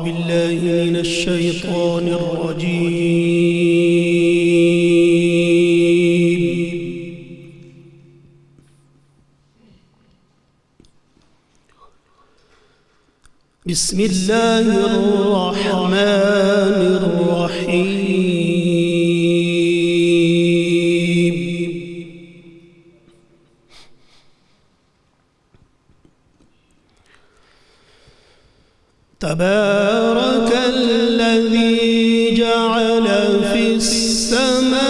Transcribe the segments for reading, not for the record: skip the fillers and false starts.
بالله من الشيطان الرجيم. بسم الله الرحمن الرحيم. تبارك الذي جعل في السماء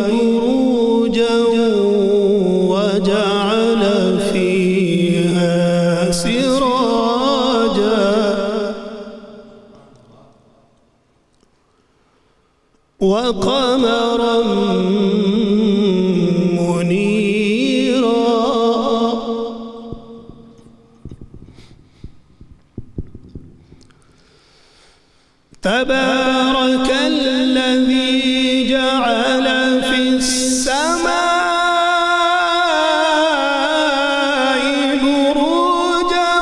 بروجا وجعل فيها سراجا وقمرا منيرا تبارك الذي جعل في السماء بروجا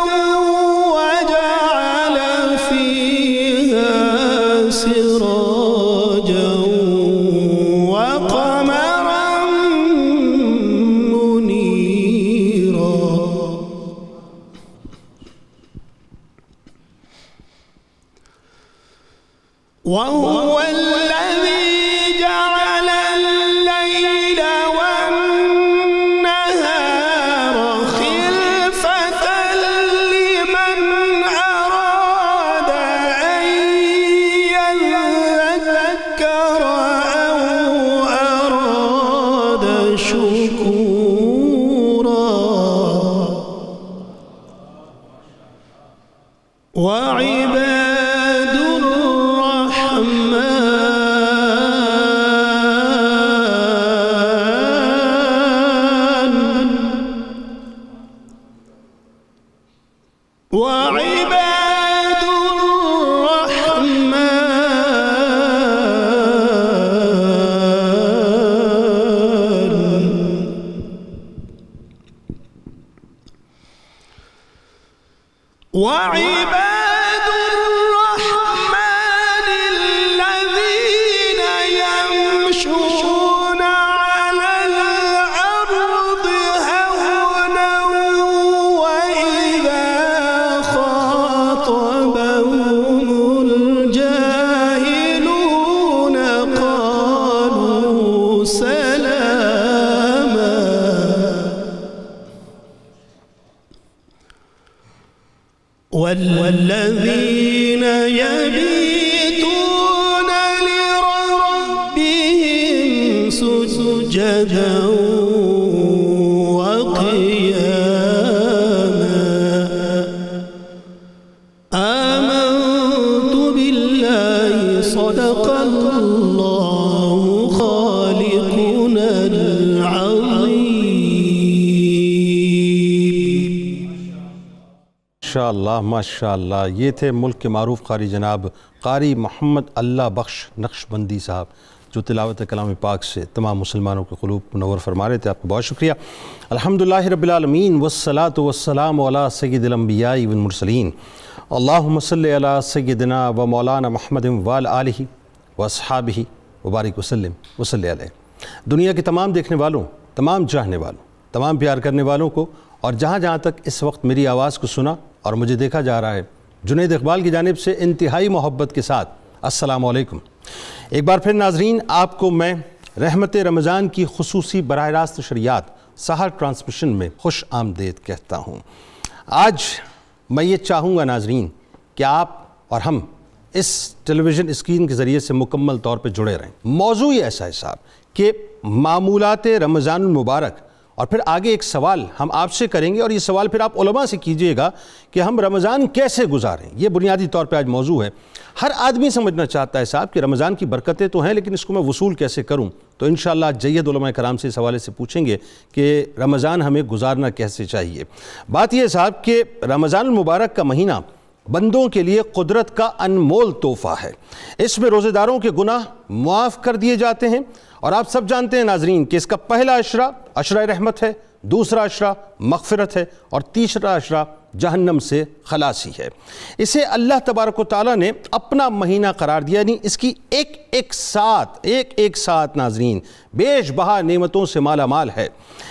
وجعل فيها سراجا وقمرا منيرا وهو الذي جعل الليل والنهار خلفة لمن أراد أن يذكر أو أراد شكورا وعباد وعباد الرحمن وعباد الرحمن الذين يمشون على الأرض هونا وإذا خاطبهم الجاهلون قالوا سلاما والذين يبيتون لربهم سجدا وقياما آمنت بالله صدق الله خالقنا العظيم. ماشاءاللہ یہ تھے ملک کے معروف قاری جناب قاری محمد اللہ بخش نقشبندی صاحب، جو تلاوت کلام پاک سے تمام مسلمانوں کے قلوب منور فرما رہے تھے. آپ کو بہت شکریہ. الحمدللہ رب العالمین والصلاة والسلام علی سید الانبیاء والمرسلین. اللہم صلی علی سیدنا و مولانا محمد وعلی آلہ و اصحابہ وبارک وسلم وصلی علیہ. دنیا کے تمام دیکھنے والوں، تمام چاہنے والوں، تمام پیار کرنے والوں کو، اور جہاں جہاں تک اس وقت میری آواز کو سنا اور مجھے دیکھا جا رہا ہے، جنید اقبال کی جانب سے انتہائی محبت کے ساتھ السلام علیکم. ایک بار پھر ناظرین، آپ کو میں رحمت رمضان کی خصوصی براہ راست نشریات سحر ٹرانسمیشن میں خوش آمدید کہتا ہوں. آج میں یہ چاہوں گا ناظرین کہ آپ اور ہم اس ٹیلی ویژن اسکرین کے ذریعے سے مکمل طور پہ جڑے رہیں. موضوع یہ ایسا ہے صاحب کہ معمولات رمضان المبارک، اور پھر آگے ایک سوال ہم آپ سے کریں گے، اور یہ سوال پھر آپ علماء سے کیجئے گا کہ ہم رمضان کیسے گزاریں. یہ بنیادی طور پہ آج موضوع ہے. ہر آدمی سمجھنا چاہتا ہے صاحب کہ رمضان کی برکتیں تو ہیں، لیکن اس کو میں وصول کیسے کروں. تو انشاءاللہ جید علماء کرام سے اس حوالے سے پوچھیں گے کہ رمضان ہمیں گزارنا کیسے چاہیے. بات یہ ہے صاحب کہ رمضان المبارک کا مہینہ بندوں کے لیے قدرت کا انمول تحفہ ہے. اس میں روزے داروں کے گناہ معاف کر دیے جاتے ہیں، اور آپ سب جانتے ہیں ناظرین کہ اس کا پہلا عشرہ رحمت ہے، دوسرا عشرہ مغفرت ہے، اور تیسرا عشرہ جہنم سے خلاصی ہے۔ اسے اللہ تبارک و تعالیٰ نے اپنا مہینہ قرار دیا، یعنی اس کی ایک ساتھ ناظرین بیش بہا نعمتوں سے مالا مال ہے۔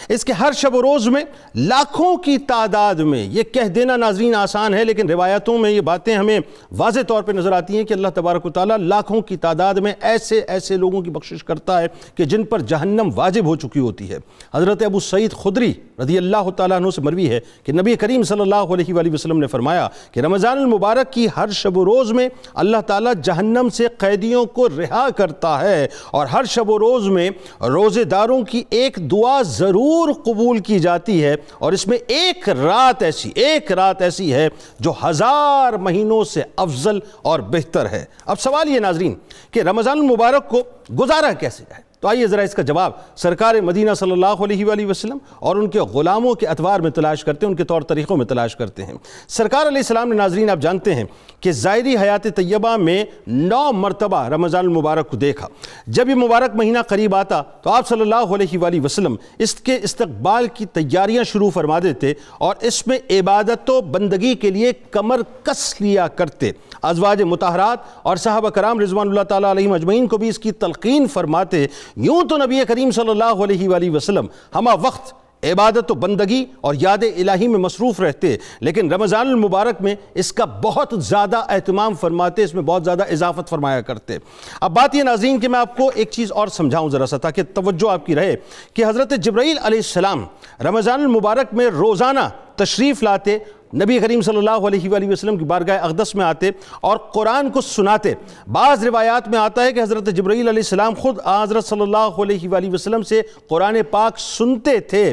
اس کے ہر شب و روز میں لاکھوں کی تعداد میں، یہ کہہ دینا ناظرین آسان ہے، لیکن روایتوں میں یہ باتیں ہمیں واضح طور پہ نظر آتی ہیں کہ اللہ تبارک و تعالیٰ لاکھوں کی تعداد میں ایسے لوگوں کی بخشش کرتا ہے کہ جن پر جہنم واجب ہو چکی ہوتی ہے۔ حضرت ابو سعید خدری رضی اللہ تعالیٰ عنہ سے مروی ہے کہ نبی کریم صلی اللہ علیہ وآلہ وسلم نے فرمایا کہ رمضان المبارک کی ہر شب و روز میں اللہ تعالیٰ جہنم سے قیدیوں کو رہا کرتا ہے، اور ہر شب و روز میں روزے داروں کی ایک دعا ضرور قبول کی جاتی ہے، اور اس میں ایک رات ایسی ہے جو 1000 مہینوں سے افضل اور بہتر ہے۔ اب سوال یہ ناظرین کہ رمضان المبارک کو گزارا کیسے جائے؟ تو آئیے ذرا اس کا جواب سرکار مدینہ صلی اللہ علیہ وآلہ وسلم اور ان کے غلاموں کے اطوار میں تلاش کرتے ہیں، ان کے طور طریقوں میں تلاش کرتے ہیں۔ سرکار علیہ السلام نے ناظرین آپ جانتے ہیں کہ ظاہری حیات طیبہ میں 9 مرتبہ رمضان المبارک کو دیکھا۔ جب یہ مبارک مہینہ قریب آتا تو آپ صلی اللہ علیہ وآلہ وسلم اس کے استقبال کی تیاریاں شروع فرما دیتے، اور اس میں عبادت و بندگی کے لیے کمر کس لیا کرتے۔ ازواج مطہرات اور صحابہ کرام رضوان اللہ تعالیٰ علیہم اجمعین کو بھی اس کی تلقین فرماتے۔ یوں تو نبی کریم صلی اللہ علیہ وآلہ وسلم ہمہ وقت عبادت و بندگی اور یاد الہی میں مصروف رہتے، لیکن رمضان المبارک میں اس کا بہت زیادہ اہتمام فرماتے، اس میں بہت زیادہ اضافت فرمایا کرتے۔ اب بات یہ ناظرین کہ میں آپ کو ایک چیز اور سمجھاؤں ذرا سا تاکہ توجہ آپ کی رہے کہ حضرت جبرائیل علیہ السلام رمضان المبارک میں روزانہ تشریف لاتے، نبی کریم صلی اللہ علیہ وآلہ وسلم کی بارگاہ اقدس میں آتے اور قرآن کو سناتے۔ بعض روایات میں آتا ہے کہ حضرت جبرائیل علیہ السلام خود حضرت صلی اللہ علیہ وآلہ وسلم سے قرآن پاک سنتے تھے۔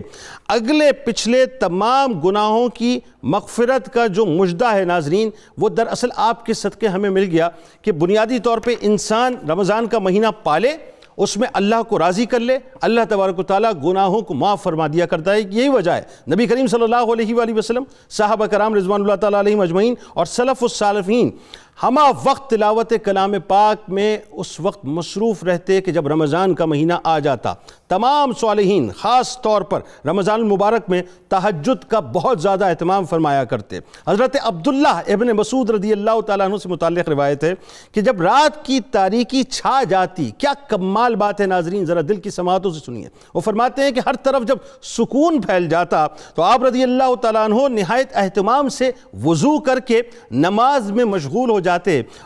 اگلے پچھلے تمام گناہوں کی مغفرت کا جو مژدہ ہے ناظرین، وہ دراصل آپ کے صدقے ہمیں مل گیا کہ بنیادی طور پہ انسان رمضان کا مہینہ پالے، اس میں اللہ کو راضی کر لے، اللہ تبارک و تعالیٰ گناہوں کو معاف فرما دیا کرتا ہے۔ یہی وجہ ہے نبی کریم صلی اللہ علیہ وآلہ وسلم، صحابہ کرام رضوان اللہ تعالیٰ علیہم اجمعین اور سلف الصالحین ہمہ وقت تلاوت کلام پاک میں اس وقت مصروف رہتے کہ جب رمضان کا مہینہ آ جاتا۔ تمام صالحین خاص طور پر رمضان المبارک میں تہجد کا بہت زیادہ اہتمام فرمایا کرتے۔ حضرت عبداللہ ابن مسعود رضی اللہ تعالیٰ عنہ سے متعلق روایت ہے کہ جب رات کی تاریکی چھا جاتی، کیا کمال بات ہے ناظرین، ذرا دل کی سماعتوں سے سنیے۔ وہ فرماتے ہیں کہ ہر طرف جب سکون پھیل جاتا تو آپ رضی اللہ تعالیٰ عنہ نہایت اہتمام سے وضو کر کے نماز میں مشغول ہو جاتے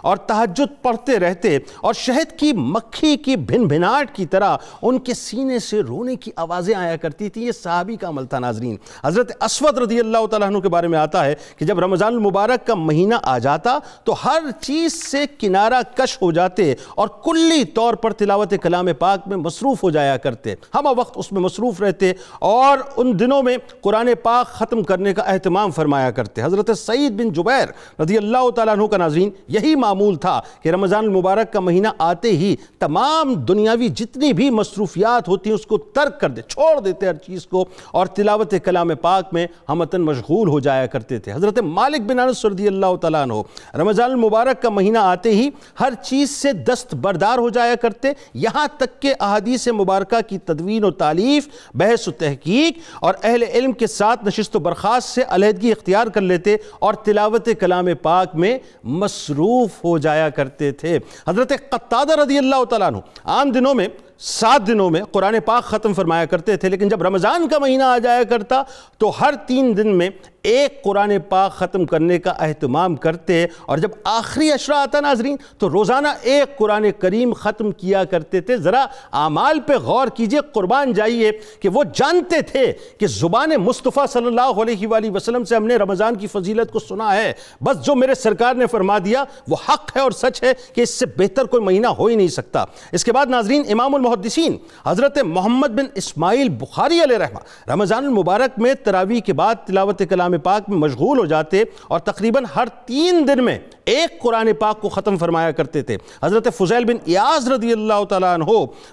اور تہجد پڑھتے رہتے، اور شہد کی مکھی کی بھن بھناٹ کی طرح ان کے سینے سے رونے کی آوازیں آیا کرتی تھی۔ یہ صحابی کا عمل تھا ناظرین۔ حضرت اسود رضی اللہ تعالیٰ عنہ کے بارے میں آتا ہے کہ جب رمضان المبارک کا مہینہ آ جاتا تو ہر چیز سے کنارہ کش ہو جاتے اور کلی طور پر تلاوت کلام پاک میں مصروف ہو جایا کرتے، ہمہ وقت اس میں مصروف رہتے، اور ان دنوں میں قرآن پاک ختم کرنے کا اہتمام فرمایا کرتے۔ حضرت سعید بن جبیر رضی اللہ تعالیٰ عنہ کا ناظرین یہی معمول تھا کہ رمضان المبارک کا مہینہ آتے ہی تمام دنیاوی جتنی بھی مصروفیات ہوتی ہیں اس کو ترک کر دے، چھوڑ دیتے ہر چیز کو، اور تلاوت کلام پاک میں ہمتاً مشغول ہو جایا کرتے تھے۔ حضرت مالک بن انس رضی اللہ تعالیٰ عنہ رمضان المبارک کا مہینہ آتے ہی ہر چیز سے دستبردار ہو جایا کرتے، یہاں تک کہ احادیث مبارکہ کی تدوین و تالیف، بحث و تحقیق اور اہل علم کے ساتھ نشست و برخاست سے علیحدگی اختیار کر لیتے اور تلاوت کلام پاک میں مصروف ہو جایا کرتے تھے۔ حضرت قتادہ رضی اللہ تعالیٰ عنہ عام دنوں میں 7 دنوں میں قرآن پاک ختم فرمایا کرتے تھے، لیکن جب رمضان کا مہینہ آ جایا کرتا تو ہر 3 دن میں ایک قرآن پاک ختم کرنے کا اہتمام کرتے، اور جب آخری عشرہ آتا ناظرین تو روزانہ ایک قرآن کریم ختم کیا کرتے تھے۔ ذرا اعمال پہ غور کیجئے، قربان جائیے کہ وہ جانتے تھے کہ زبان مصطفیٰ صلی اللہ علیہ وآلہ وسلم سے ہم نے رمضان کی فضیلت کو سنا ہے، بس جو میرے سرکار نے فرما دیا وہ حق ہے اور سچ ہے کہ اس سے بہتر کوئی مہینہ ہو ہی نہیں سکتا۔ اس کے بعد ناظرین امام المحدثین حضرت محمد بن اسماعیل بخاری علیہ رحمہ رمضان المبارک میں تراویح کے بعد تلاوت کلام پاک میں مشغول ہو جاتے، اور تقریباً ہر 3 دن میں ایک قرآن پاک کو ختم فرمایا کرتے تھے۔ حضرت فضیل بن ایاز رضی اللہ تعالیٰ عنہ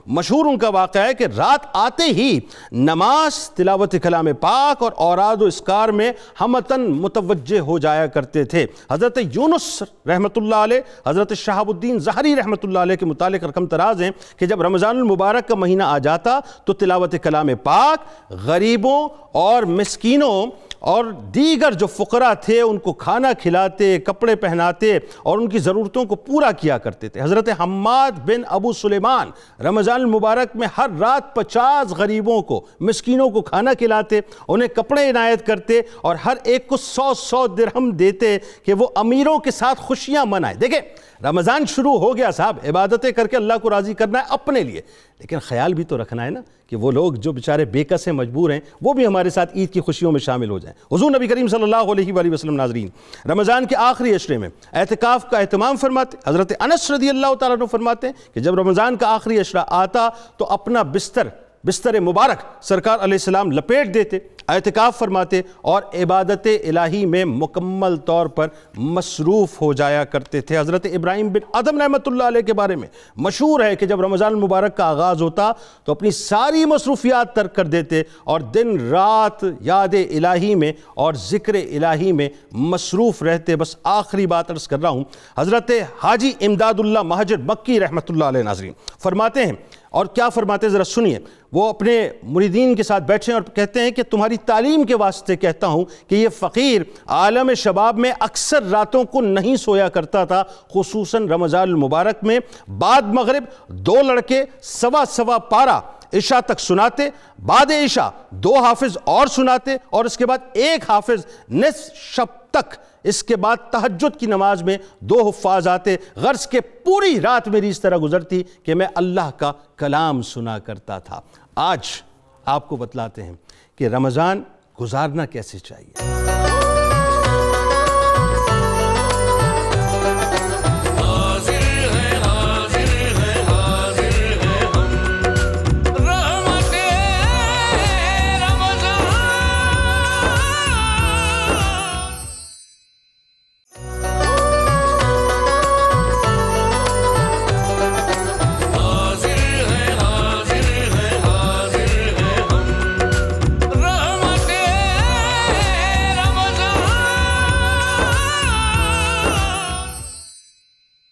مشہور ان کا واقعہ ہے کہ رات آتے ہی نماز، تلاوت کلام پاک اور اوراد و اسکار میں ہمتاً متوجہ ہو جایا کرتے تھے۔ حضرت یونس رحمۃ اللہ علیہ، حضرت شہاب الدین ظہری رحمۃ اللہ علیہ کے متعلق رقم تراز ہیں کہ جب رمضان المبارک کا مہینہ آ جاتا تو تلاوت کلام پاک، غریبوں اور مسکینوں اور دیگر جو فقراء تھے ان کو کھانا کھلاتے، کپڑے پہناتے اور ان کی ضرورتوں کو پورا کیا کرتے تھے۔ حضرت حماد بن ابو سلیمان رمضان المبارک میں ہر رات 50 غریبوں کو، مسکینوں کو کھانا کھلاتے، انہیں کپڑے عنایت کرتے اور ہر ایک کو 100 درہم دیتے کہ وہ امیروں کے ساتھ خوشیاں منائیں۔ دیکھیں رمضان شروع ہو گیا صاحب، عبادتیں کر کے اللہ کو راضی کرنا ہے اپنے لیے، لیکن خیال بھی تو رکھنا ہے نا کہ وہ لوگ جو بیچارے بے کس ہیں، مجبور ہیں، وہ بھی ہمارے ساتھ عید کی خوشیوں میں شامل ہو جائیں۔ حضور نبی کریم صلی اللہ علیہ وآلہ وسلم ناظرین رمضان کے آخری عشرے میں اعتکاف کا اہتمام فرماتے۔ حضرت انس رضی اللہ تعالیٰ عنہ فرماتے ہیں کہ جب رمضان کا آخری عشرہ آتا تو اپنا بستر مبارک سرکار علیہ السلام لپیٹ دیتے، اعتکاف فرماتے اور عبادت الہی میں مکمل طور پر مصروف ہو جایا کرتے تھے۔ حضرت ابراہیم بن ادم رحمۃ اللہ علیہ کے بارے میں مشہور ہے کہ جب رمضان المبارک کا آغاز ہوتا تو اپنی ساری مصروفیات ترک کر دیتے اور دن رات یاد الہی میں اور ذکر الہی میں مصروف رہتے۔ بس آخری بات عرض کر رہا ہوں، حضرت حاجی امداد اللہ مہاجر مکی رحمۃ اللہ علیہ ناظرین فرماتے ہیں، اور کیا فرماتے ذرا سنیے، وہ اپنے مریدین کے ساتھ بیٹھے اور کہتے ہیں کہ تمہاری تعلیم کے واسطے کہتا ہوں کہ یہ فقیر عالم شباب میں اکثر راتوں کو نہیں سویا کرتا تھا، خصوصاً رمضان المبارک میں بعد مغرب 2 لڑکے سوا پارہ عشاء تک سناتے، بعد عشاء 2 حافظ اور سناتے اور اس کے بعد 1 حافظ نصف شب تک، اس کے بعد تہجد کی نماز میں 2 حفاظ آتے۔ غرض کہ پوری رات میری اس طرح گزرتی کہ میں اللہ کا کلام سنا کرتا تھا۔ آج آپ کو بتلاتے ہیں کہ رمضان گزارنا کیسے چاہیے۔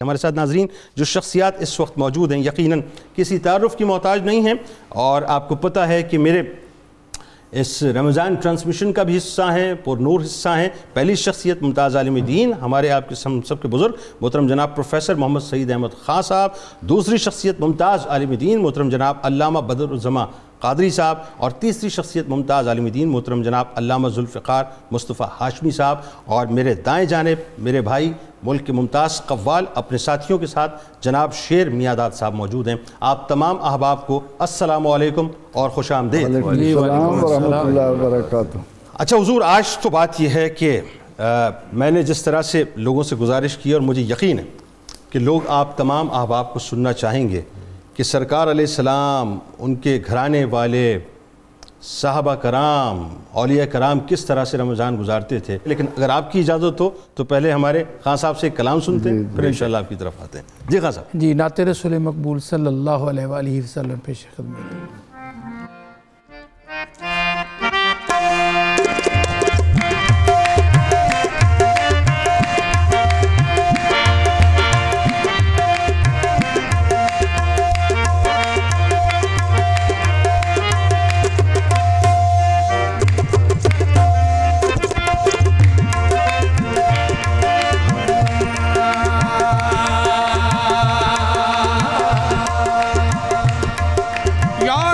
ہمارے ساتھ ناظرین جو شخصیات اس وقت موجود ہیں یقیناً کسی تعارف کی محتاج نہیں ہیں، اور آپ کو پتہ ہے کہ میرے اس رمضان ٹرانسمیشن کا بھی حصہ ہیں، پر نور حصہ ہیں۔ پہلی شخصیت ممتاز عالم دین، ہمارے آپ کے سب کے بزرگ محترم جناب پروفیسر محمد سعید احمد خان صاحب۔ دوسری شخصیت ممتاز عالم دین محترم جناب علامہ بدر الزماں قادری صاحب، اور تیسری شخصیت ممتاز عالم دین محترم جناب علامہ ذوالفقار مصطفیٰ ہاشمی صاحب، اور میرے دائیں جانب میرے بھائی ملک کے ممتاز قوال اپنے ساتھیوں کے ساتھ جناب شیر میاداد صاحب موجود ہیں۔ آپ تمام احباب کو السلام علیکم اور خوش آمدید۔ السلام ورحمۃ اللہ وبرکاتہ۔ اچھا حضور، آج تو بات یہ ہے کہ میں نے جس طرح سے لوگوں سے گزارش کی اور مجھے یقین ہے کہ لوگ آپ تمام احباب کو سننا چاہیں گے کہ سرکار علیہ السلام، ان کے گھرانے والے، صحابہ کرام، اولیاء کرام کس طرح سے رمضان گزارتے تھے۔ لیکن اگر آپ کی اجازت ہو تو پہلے ہمارے خان صاحب سے ایک کلام سنتے ہیں، پھر انشاءاللہ آپ کی طرف آتے ہیں۔ جی خان صاحب۔ جی، نعت رسول مقبول صلی اللہ علیہ وآلہ وسلم پیش خدمت۔ یا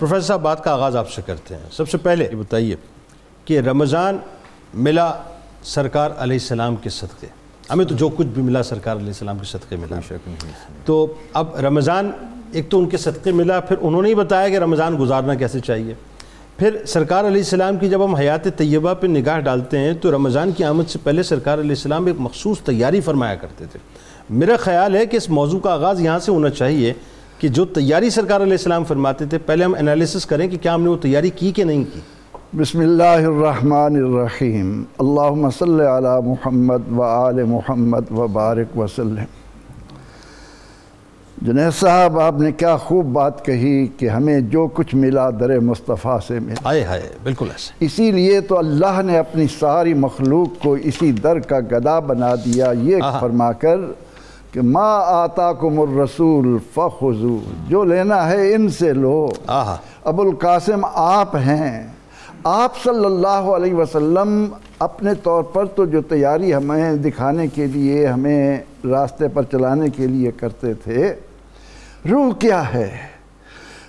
پروفیسر صاحب بات کا آغاز آپ سے کرتے ہیں. سب سے پہلے یہ بتائیے کہ رمضان ملا سرکار علیہ السلام کے صدقے. ہمیں تو جو کچھ بھی ملا سرکار علیہ السلام کے صدقے ملا. تو اب رمضان ایک تو ان کے صدقے ملا، پھر انہوں نے ہی بتایا کہ رمضان گزارنا کیسے چاہیے. پھر سرکار علیہ السلام کی جب ہم حیات طیبہ پہ نگاہ ڈالتے ہیں تو رمضان کی آمد سے پہلے سرکار علیہ السلام ایک مخصوص تیاری فرمایا کرتے تھے. میرا خیال ہے کہ اس موضوع کا آغاز یہاں سے ہونا چاہیے کہ جو تیاری سرکار علیہ السلام فرماتے تھے پہلے ہم انالیسس کریں کہ کیا ہم نے وہ تیاری کی کہ نہیں کی. بسم اللہ الرحمن الرحیم. اللہم صلی علی محمد و آل محمد و بارک وسلم. جنید صاحب آپ نے کیا خوب بات کہی کہ ہمیں جو کچھ ملا در مصطفیٰ سے ملا. آئے ہائے بالکل ایسے. اسی لیے تو اللہ نے اپنی ساری مخلوق کو اسی در کا گدا بنا دیا یہ فرما کر کہ ما آتاکم الرسول فخذوا، جو لینا ہے ان سے لو. ابو القاسم آپ ہیں. آپ صلی اللہ علیہ وسلم اپنے طور پر تو جو تیاری ہمیں دکھانے کے لیے، ہمیں راستے پر چلانے کے لیے کرتے تھے، روح کیا ہے؟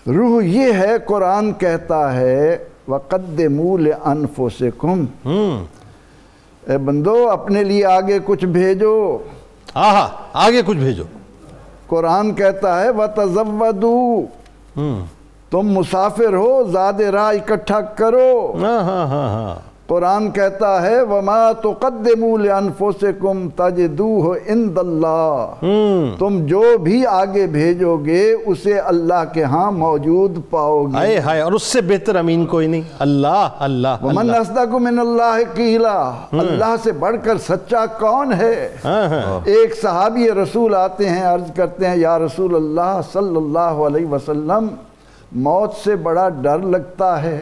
روح یہ ہے، قرآن کہتا ہے وَقَدِّمُوا لِأَنفُسِكُمْ، اے بندو اپنے لیے آگے کچھ بھیجو. آگے کچھ بھیجو. قرآن کہتا ہے وَتَزَوَّدُوا، تم مسافر ہو، زاد راہ اکٹھا کرو. قرآن کہتا ہے وَمَا تُقَدِّمُوا لِأَنفُسِكُمْ تَجِدُوهُ عِنْدَ اللَّهِ، تم جو بھی آگے بھیجو گے اسے اللہ کے ہاں موجود پاؤ گے. آئے ہائے، اور اس سے بہتر امین کوئی نہیں. اللہ اللہ. وَمَنْ أَصْدَقُ مِنَ اللَّهِ قِيلًا، اللہ سے بڑھ کر سچا کون ہے؟ ایک صحابی رسول آتے ہیں، عرض کرتے ہیں یا رسول اللہ صلی اللہ علیہ وسلم موت سے بڑا ڈر لگتا ہے.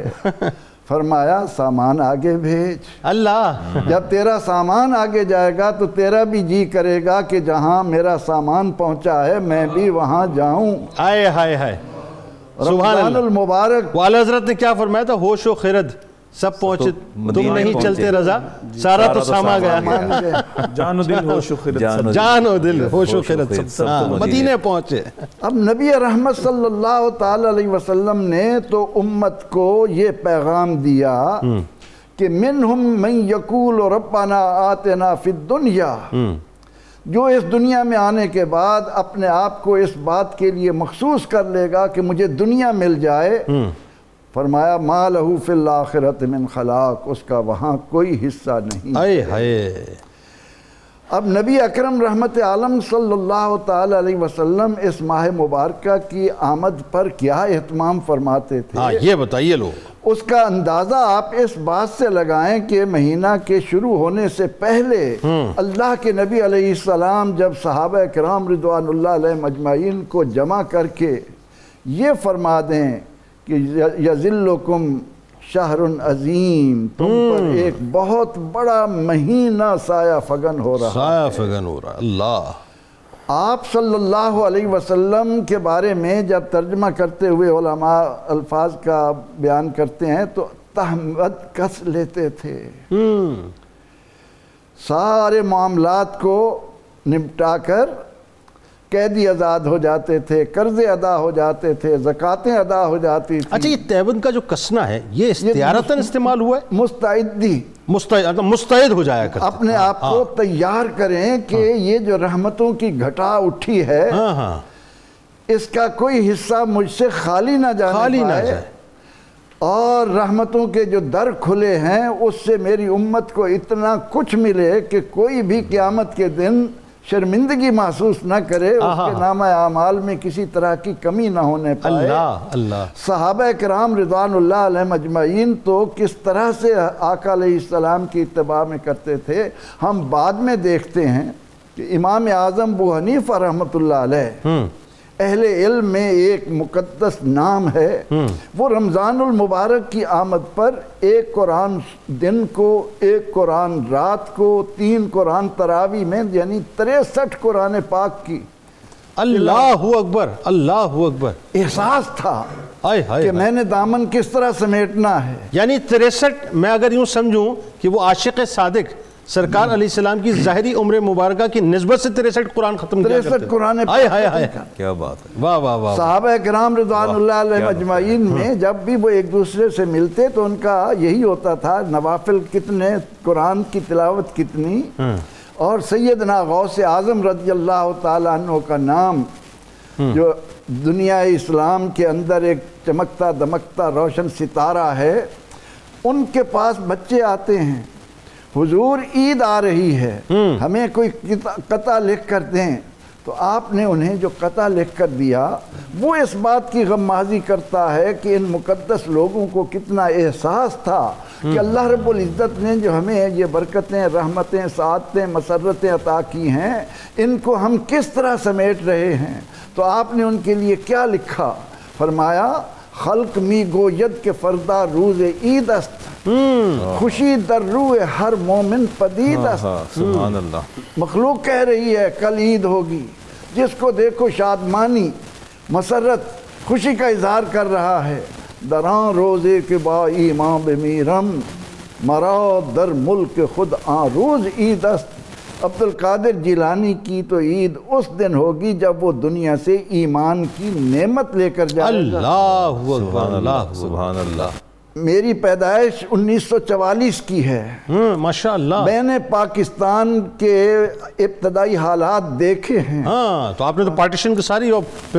فرمایا سامان آگے بھیج. اللہ، جب تیرا سامان آگے جائے گا تو تیرا بھی جی کرے گا کہ جہاں میرا سامان پہنچا ہے میں بھی وہاں جاؤں. آئے ہائے ہائے، رمضان المبارک. والا حضرت نے کیا فرمایا تھا؟ ہوش و خیرت سب پہنچے، تم نہیں چلتے رضا، سارا تو ساما گیا. جان و دل ہوش و خیرت، جان و دل ہوش و خیرت سب مدینے پہنچے. اب نبی رحمت صلی اللہ تعالی علیہ وسلم نے تو امت کو یہ پیغام دیا کہ منہم من یقول ربنا آتنا فی الدنیا، جو اس دنیا میں آنے کے بعد اپنے آپ کو اس بات کے لیے مخصوص کر لے گا کہ مجھے دنیا مل جائے، فرمایا ما لہو فی الآخرۃ من خلاق، اس کا وہاں کوئی حصہ نہیں. آئے ہائے. اب نبی اکرم رحمت عالم صلی اللہ تعالی علیہ وسلم اس ماہ مبارکہ کی آمد پر کیا اہتمام فرماتے تھے، یہ بتائیے لو. اس کا اندازہ آپ اس بات سے لگائیں کہ مہینہ کے شروع ہونے سے پہلے اللہ کے نبی علیہ السلام جب صحابہ کرام رضوان اللہ علیہ اجمعین کو جمع کر کے یہ فرما دیں کہ یذلکم شہر عظیم، تم پر ایک بہت بڑا مہینہ سایہ فگن ہو رہا. سایہ فگن ہو رہا. اللہ. آپ صلی اللہ علیہ وسلم کے بارے میں جب ترجمہ کرتے ہوئے علماء الفاظ کا بیان کرتے ہیں تو تہمت کس لیتے تھے. سارے معاملات کو نمٹا کر قیدی آزاد ہو جاتے تھے، قرضے ادا ہو جاتے تھے، زکاتیں ادا ہو جاتی تھی. اچھا، یہ تیون کا جو کسنا ہے یہ استعارتاً استعمال ہوا ہے؟ مستعدی، مستعد ہو جایا کرتے، اپنے آپ کو تیار کریں کہ یہ جو رحمتوں کی گھٹا اٹھی ہے اس کا کوئی حصہ مجھ سے خالی نہ جانے پائے، اور رحمتوں کے جو در کھلے ہیں اس سے میری امت کو اتنا کچھ ملے کہ کوئی بھی قیامت کے دن شرمندگی محسوس نہ کرے، اس کے نامہ اعمال میں کسی طرح کی کمی نہ ہونے پائے. اللہ اللہ. صحابہ کرام رضوان اللہ علیہ اجمعین تو کس طرح سے آقا علیہ السلام کی اتباع میں کرتے تھے ہم بعد میں دیکھتے ہیں کہ امام اعظم ابو حنیفہ رحمۃ اللہ علیہ اہل علم میں ایک مقدس نام ہے. وہ رمضان المبارک کی آمد پر ایک قرآن دن کو، ایک قرآن رات کو، 3 قرآن تراویح میں، یعنی 63 قرآن پاک کی. اللہ اکبر، اللہ اکبر. احساس تھا کہ میں نے دامن کس طرح سمیٹنا ہے. یعنی 63، میں اگر یوں سمجھوں کہ وہ عاشق صادق سرکار علیہ السلام کی ظاہری عمر مبارکہ کی نسبت سے 63 قرآن ختم کیا کرتے 63 قرآن کیا بات ہے. واہ واہ واہ. صحابہ کرام رضوان اللہ علیہ مجمعین میں جب بھی وہ ایک دوسرے سے ملتے تو ان کا یہی ہوتا تھا نوافل کتنے، قرآن کی تلاوت کتنی. اور سیدنا غوث اعظم رضی اللہ تعالیٰ عنہ کا نام جو دنیا اسلام کے اندر ایک چمکتا دمکتا روشن ستارہ ہے، ان کے پاس بچے آتے ہیں، حضور عید آ رہی ہے، ہمیں کوئی قطع لکھ کر دیں. تو آپ نے انہیں جو قطع لکھ کر دیا وہ اس بات کی غمازی کرتا ہے کہ ان مقدس لوگوں کو کتنا احساس تھا کہ اللہ رب العزت نے جو ہمیں یہ برکتیں، رحمتیں، سعادتیں، مسرتیں عطا کی ہیں، ان کو ہم کس طرح سمیٹ رہے ہیں. تو آپ نے ان کے لیے کیا لکھا؟ فرمایا خلق می گوید کے فردا روز عید است، خوشی در روح ہر مومن پدید است. سبحان اللہ. مخلوق کہہ رہی ہے کل عید ہوگی، جس کو دیکھو شادمانی، مسرت، خوشی کا اظہار کر رہا ہے. دران روزے کے با ایمان بمیرم، مرا در ملک خود آن روز عید است. عبد القادر جیلانی کی تو عید اس دن ہوگی جب وہ دنیا سے ایمان کی نعمت لے کر جائے گا. اللہ اکبر، اللہ سبحان اللہ. میری پیدائش 1944 کی ہے. ماشاء اللہ. میں نے پاکستان کے ابتدائی حالات دیکھے ہیں. ہاں تو آپ نے تو پارٹیشن کی ساری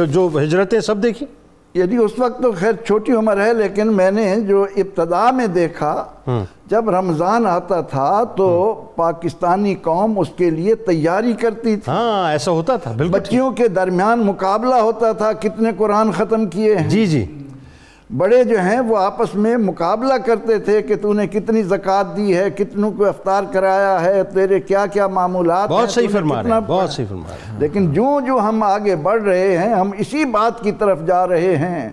جو ہجرتیں سب دیکھی. یعنی اس وقت تو خیر چھوٹی عمر ہے، لیکن میں نے جو ابتدا میں دیکھا، جب رمضان آتا تھا تو پاکستانی قوم اس کے لیے تیاری کرتی تھی. ہاں ایسا ہوتا تھا بالکل. بچیوں کے درمیان مقابلہ ہوتا تھا کتنے قرآن ختم کیے ہیں. جی جی. بڑے جو ہیں وہ آپس میں مقابلہ کرتے تھے کہ تو نے کتنی زکوٰۃ دی ہے، کتنوں کو افطار کرایا ہے، تیرے کیا کیا معمولات ہیں. بہت صحیح فرما رہے ہیں، بہت صحیح فرما رہے ہیں. لیکن جو ہم آگے بڑھ رہے ہیں، ہم اسی بات کی طرف جا رہے ہیں.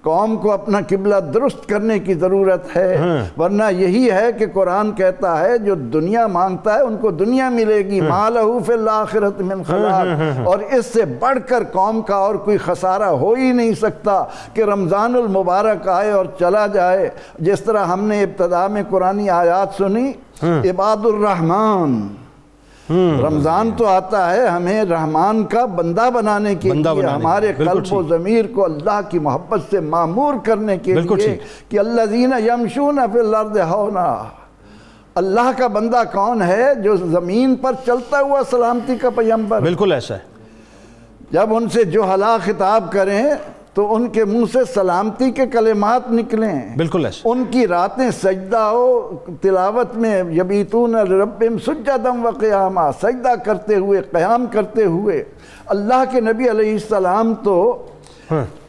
قوم کو اپنا قبلہ درست کرنے کی ضرورت ہے، ورنہ یہی ہے کہ قرآن کہتا ہے جو دنیا مانگتا ہے ان کو دنیا ملے گی، مَا لَهُ فِي الْآخِرَةِ مِنْ خَلَاقٍ. اور اس سے بڑھ کر قوم کا اور کوئی خسارہ ہو ہی نہیں سکتا کہ رمضان المبارک آئے اور چلا جائے. جس طرح ہم نے ابتدا میں قرآنی آیات سنی، عباد الرحمن، رمضان تو آتا ہے ہمیں رحمان کا بندہ بنانے کے لیے، ہمارے قلب و ضمیر کو اللہ کی محبت سے معمور کرنے کے لیے کہ الذین یمشون فی الارض ہونا. اللہ کا بندہ کون ہے؟ جو زمین پر چلتا ہوا سلامتی کا پیغمبر. بالکل ایسا ہے. جب ان سے جو حلا خطاب کریں تو ان کے منہ سے سلامتی کے کلمات نکلیں. بالکل ایسا. ان کی راتیں سجدہ و تلاوت میں یبیتون لربہم سجدا و قیاما، سجدہ کرتے ہوئے، قیام کرتے ہوئے. اللہ کے نبی علیہ السلام تو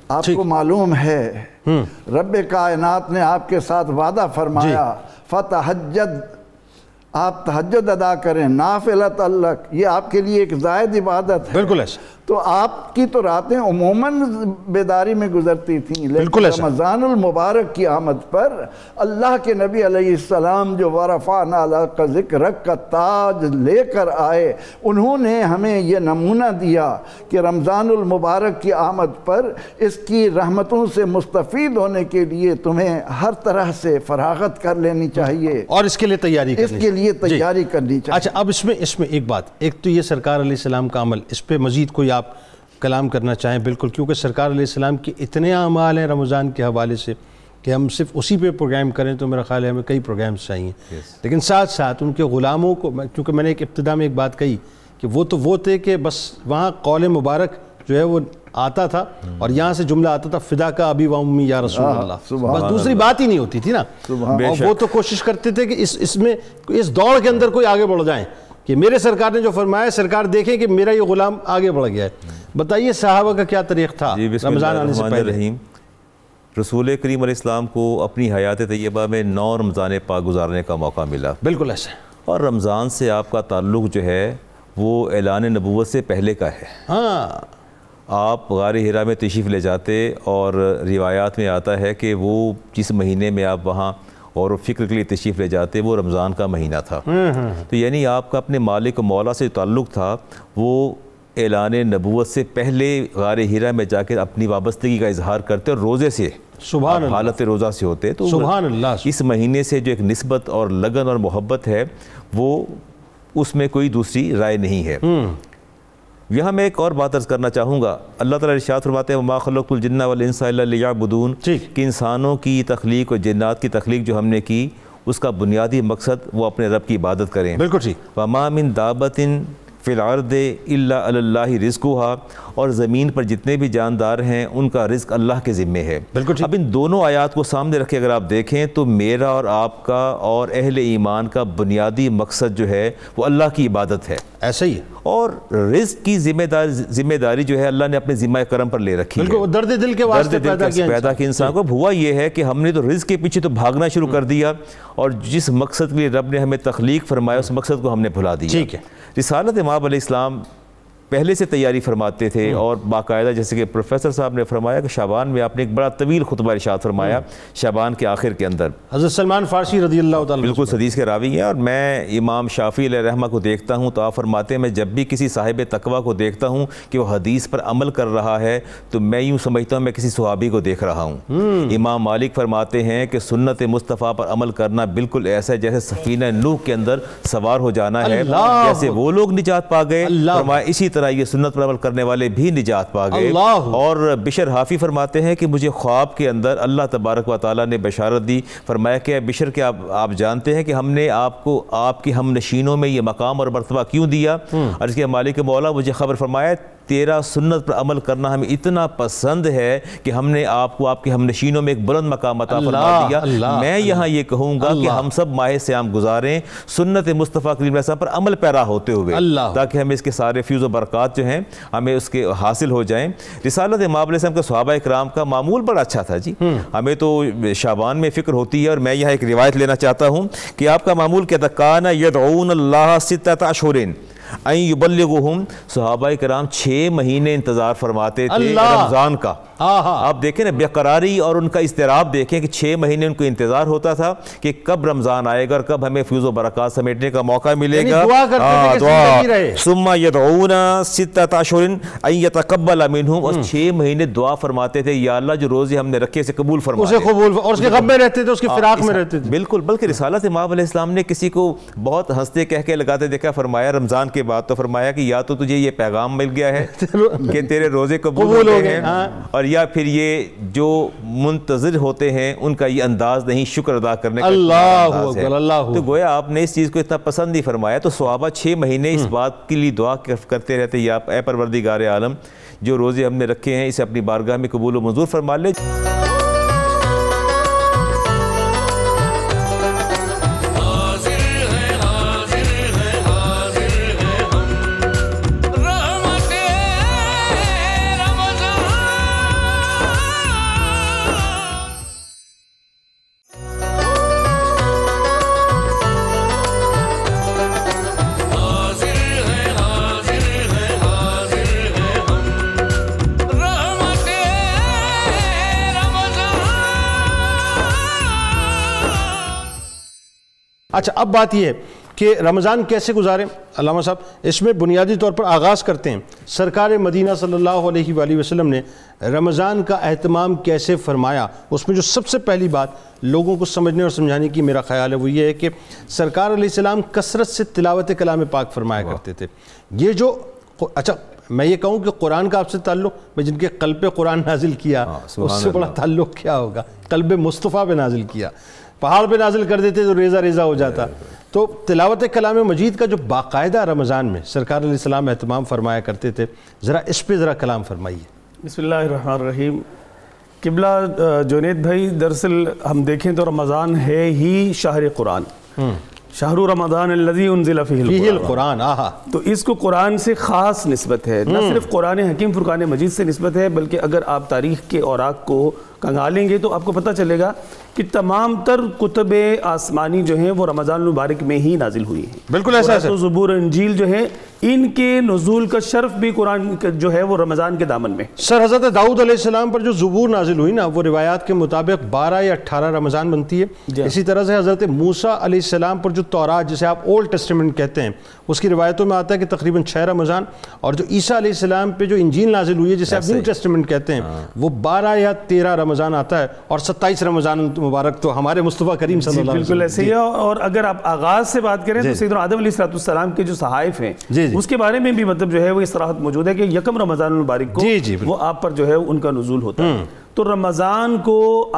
آپ کو معلوم ہے رب کائنات نے آپ کے ساتھ وعدہ فرمایا فتہجد، آپ تہجد ادا کریں، نافلۃ لک، یہ آپ کے لیے ایک زائد عبادت ہے. بالکل ایسا. تو آپ کی تو راتیں عموماً بیداری میں گزرتی تھیں، لیکن رمضان المبارک کی آمد پر اللہ کے نبی علیہ السلام جو ورفعنا لک ذکرک کا تاج لے کر آئے، انہوں نے ہمیں یہ نمونہ دیا کہ رمضان المبارک کی آمد پر اس کی رحمتوں سے مستفید ہونے کے لیے تمہیں ہر طرح سے فراغت کر لینی چاہیے اور اس کے لیے تیاری کرنی چاہیے. اس کے لیے تیاری کرنی چاہیے. اچھا اب اس میں ایک بات، ایک تو یہ سرکار علیہ السلام کا عمل، اس پہ مزید کوئی آپ کلام کرنا چاہیں؟ بالکل، کیونکہ سرکار علیہ السلام کے اتنے اعمال ہیں رمضان کے حوالے سے کہ ہم صرف اسی پہ پروگرام کریں تو میرا خیال ہے ہمیں کئی پروگرامز چاہیے. لیکن ساتھ ساتھ ان کے غلاموں کو، کیونکہ میں نے ایک ابتدا میں ایک بات کہی کہ وہ تھے کہ بس وہاں قول مبارک جو ہے وہ آتا تھا اور یہاں سے جملہ آتا تھا فدا کا ابی و امی یا رسول اللہ، بس دوسری بات ہی نہیں ہوتی تھی نا. اور وہ تو کوشش کرتے تھے کہ اس میں اس دوڑ کے اندر کوئی آگے بڑھ جائیں کہ میرے سرکار نے جو فرمایا سرکار دیکھیں کہ میرا یہ غلام آگے بڑھ گیا ہے. بتائیے صحابہ کا کیا طریق تھا رمضان آنے سے پہلے؟ رسول کریم علیہ السلام کو اپنی حیات طیبہ میں 9 رمضان پاک گزارنے کا موقع ملا. بالکل ایسا. اور رمضان سے آپ کا تعلق جو ہے وہ اعلان نبوت سے پہلے کا ہے. ہاں آپ غار حرا میں تشریف لے جاتے اور روایات میں آتا ہے کہ وہ جس مہینے میں آپ وہاں اور فکر کے لیے تشریف لے جاتے وہ رمضان کا مہینہ تھا. تو یعنی آپ کا اپنے مالک و مولا سے تعلق تھا وہ اعلان نبوت سے پہلے غار حرا میں جا کے اپنی وابستگی کا اظہار کرتے اور روزے سے سبحان اللہ حالت روزہ سے ہوتے. تو سبحان اللہ اس مہینے سے جو ایک نسبت اور لگن اور محبت ہے وہ اس میں کوئی دوسری رائے نہیں ہے۔ یہاں میں ایک اور بات عرض کرنا چاہوں گا، اللہ تعالیٰ ارشاد فرماتے ہیں وَمَا خَلَقْتُ الْجِنَّ وَالْإِنسَ إِلَّا لِيَعْبُدُونَ، کہ انسانوں کی تخلیق اور جنات کی تخلیق جو ہم نے کی اس کا بنیادی مقصد وہ اپنے رب کی عبادت کریں۔ بالکل ٹھیک۔ وَمَا مِن دَابَّةٍ فِي الْأَرْضِ إِلَّا عَلَى اللَّهِ رِزْقُهَا، اور زمین پر جتنے بھی جاندار ہیں ان کا رزق اللہ کے ذمے ہے۔ بالکل۔ اب ان دونوں آیات کو سامنے رکھے اگر آپ دیکھیں تو میرا اور آپ کا اور اہل ایمان کا بنیادی مقصد جو ہے وہ اللہ کی عبادت ہے۔ ایسا ہی ہے، اور رزق کی ذمہ داری جو ہے اللہ نے اپنے ذمہ کرم پر لے رکھی ہے۔ بالکل، درد دل کے واسطے پیدا کیا انسان کو۔ اب ہوا یہ ہے کہ ہم نے تو رزق کے پیچھے تو بھاگنا شروع کر دیا، اور جس مقصد کے لیے رب نے ہمیں تخلیق فرمایا اس مقصد کو ہم نے بھلا دیا۔ ٹھیک ہے۔ رسالت امام علیہ السلام پہلے سے تیاری فرماتے تھے، اور باقاعدہ جیسے کہ پروفیسر صاحب نے فرمایا کہ شعبان میں آپ نے ایک بڑا طویل خطبہ ارشاد فرمایا شعبان کے آخر کے اندر۔ حضرت سلمان فارسی رضی اللہ تعالیٰ بالکل حدیث کے راوی ہیں، اور میں امام شافعی علیہ رحمہ کو دیکھتا ہوں تو آپ فرماتے ہیں میں جب بھی کسی صاحب تقویٰ کو دیکھتا ہوں کہ وہ حدیث پر عمل کر رہا ہے تو میں یوں سمجھتا ہوں میں کسی صحابی کو دیکھ رہا ہوں۔ امام مالک فرماتے ہیں کہ سنت مصطفیٰ پر عمل کرنا بالکل ایسا ہے جیسے سفینہ نوح کے اندر سوار ہو جانا ہے، جیسے وہ لوگ نجات پا گئے فرمایا اسی طرح یہ سنت پر عمل کرنے والے بھی نجات پا گئے۔ اور بشر حافی فرماتے ہیں کہ مجھے خواب کے اندر اللہ تبارک و تعالیٰ نے بشارت دی، فرمایا کہ بشر کہ آپ جانتے ہیں کہ ہم نے آپ کو آپ کی ہم نشینوں میں یہ مقام اور مرتبہ کیوں دیا؟ عرض کیا مالک مولا مجھے خبر فرمایا تیرا سنت پر عمل کرنا ہمیں اتنا پسند ہے کہ ہم نے آپ کو آپ کے ہم نشینوں میں ایک بلند مقام عطا فرما دیا۔ میں یہاں یہ کہوں گا کہ ہم سب ماہ صیام گزاریں سنت مصطفیٰ کریم علیہ السلام پر عمل پیرا ہوتے ہوئے، تاکہ ہمیں اس کے سارے فیوز و برکات جو ہیں ہمیں اس کے حاصل ہو جائیں۔ رسالت امام علیہ السلام کے صحابہ اکرام کا معمول بڑا اچھا تھا جی، ہمیں تو شعبان میں فکر ہوتی ہے، اور میں یہاں ایک روایت لینا چاہتا ہوں کہ آپ کا معمول کیا تھا، کان یدعون اللہ ستۃ اشہر ان یبلغہم، صحابہ کرام 6 مہینے انتظار فرماتے تھے رمضان کا۔ آپ دیکھیں نا بے قراری اور ان کا اضطراب دیکھیں کہ 6 مہینے ان کو انتظار ہوتا تھا کہ کب رمضان آئے گا اور کب ہمیں فیوز و برکات سمیٹنے کا موقع ملے گا۔ ثم یدعون ستۃ اشہر ان یتقبل منہم، اور 6 مہینے دعا فرماتے تھے یا اللہ جو روزے ہم نے رکھے اسے قبول فرما دے، اور اس کے غم میں رہتے تھے، اس کے فراق میں رہتے تھے۔ بالکل، بلکہ رسالت امام علیہ السلام نے کسی کو بہت ہنستے کہہ کے لگاتے دیکھا، فرمایا رمضان کے بعد تو فرمایا کہ یا تو تجھے یہ پیغام مل گیا ہے کہ تیرے روزے قبول ہو گئے ہیں، اور یا پھر یہ جو منتظر ہوتے ہیں ان کا یہ انداز نہیں شکر ادا کرنے کا انداز ہے۔ تو گویا آپ نے اس چیز کو اتنا پسند نہیں فرمایا، تو صحابہ 6 مہینے اس بات کے لیے دعا کرتے رہتے یا اے پروردگار عالم جو روزے ہم نے رکھے ہیں اسے اپنی بارگاہ میں قبول و منظور فرما لے۔ اچھا، اب بات یہ ہے کہ رمضان کیسے گزاریں؟ علامہ صاحب اس میں بنیادی طور پر آغاز کرتے ہیں، سرکار مدینہ صلی اللہ علیہ وآلہ وسلم نے رمضان کا اہتمام کیسے فرمایا۔ اس میں جو سب سے پہلی بات لوگوں کو سمجھنے اور سمجھانے کی میرا خیال ہے وہ یہ ہے کہ سرکار علیہ السلام کثرت سے تلاوت کلام پاک فرمایا کرتے تھے۔ یہ جو اچھا میں یہ کہوں کہ قرآن کا آپ سے تعلق، میں جن کے قلب پہ قرآن نازل کیا اس سے بڑا تعلق کیا ہوگا، قلب مصطفیٰ پہ نازل کیا، پہاڑ پہ نازل کر دیتے تو ریزہ ریزہ ہو جاتا۔ تو تلاوت کلام مجید کا جو باقاعدہ رمضان میں سرکار علیہ السلام اہتمام فرمایا کرتے تھے، ذرا اس پہ ذرا کلام فرمائیے۔ بسم اللہ الرحمن الرحیم۔ قبلہ جنید بھائی، دراصل ہم دیکھیں تو رمضان ہے ہی شہر قرآن، شہر رمضان الذی انزل فیہ القرآن، تو اس کو قرآن سے خاص نسبت ہے، نہ صرف قرآن حکیم فرقان مجید سے نسبت ہے، بلکہ اگر آپ تاریخ کے اوراق کو کنگالیں گے تو آپ کو پتہ چلے گا کہ تمام تر کتب آسمانی جو ہیں وہ رمضان المبارک میں ہی نازل ہوئی ہیں۔ بالکل ایسا ہے، تو زبور انجیل جو ہے ان کے نزول کا شرف بھی قرآن جو ہے وہ رمضان کے دامن میں. سر حضرت داؤد علیہ السلام پر جو زبور نازل ہوئی نا وہ روایات کے مطابق 12 یا 18 رمضان بنتی ہے. اسی طرح سے حضرت موسیٰ علیہ السلام پر جو تورات جسے آپ اولڈ ٹیسٹمنٹ کہتے ہیں اس کی روایتوں میں آتا ہے کہ تقریباً 6 رمضان، اور جو عیسیٰ علیہ السلام پہ جو انجیل نازل ہوئی ہے جسے آپ نیو ٹیسٹمنٹ کہتے ہیں وہ 12 یا 13 رمضان آتا ہے، اور 27 رمضان مبارک تو ہمارے مصطفیٰ کریم صلی اللہ علیہ وسلم. بالکل ایسے ہی ہے. اور اگر آپ آغاز سے بات کریں تو سیدنا آدم علیہ السلام کے جو صحائف ہیں اس کے بارے میں بھی مطلب جو ہے وہ اس صراحت موجود ہے کہ یکم رمضان المبارک کو وہ آپ پر جو ہے ان کا نزول ہوتا ہے. تو رمضان کو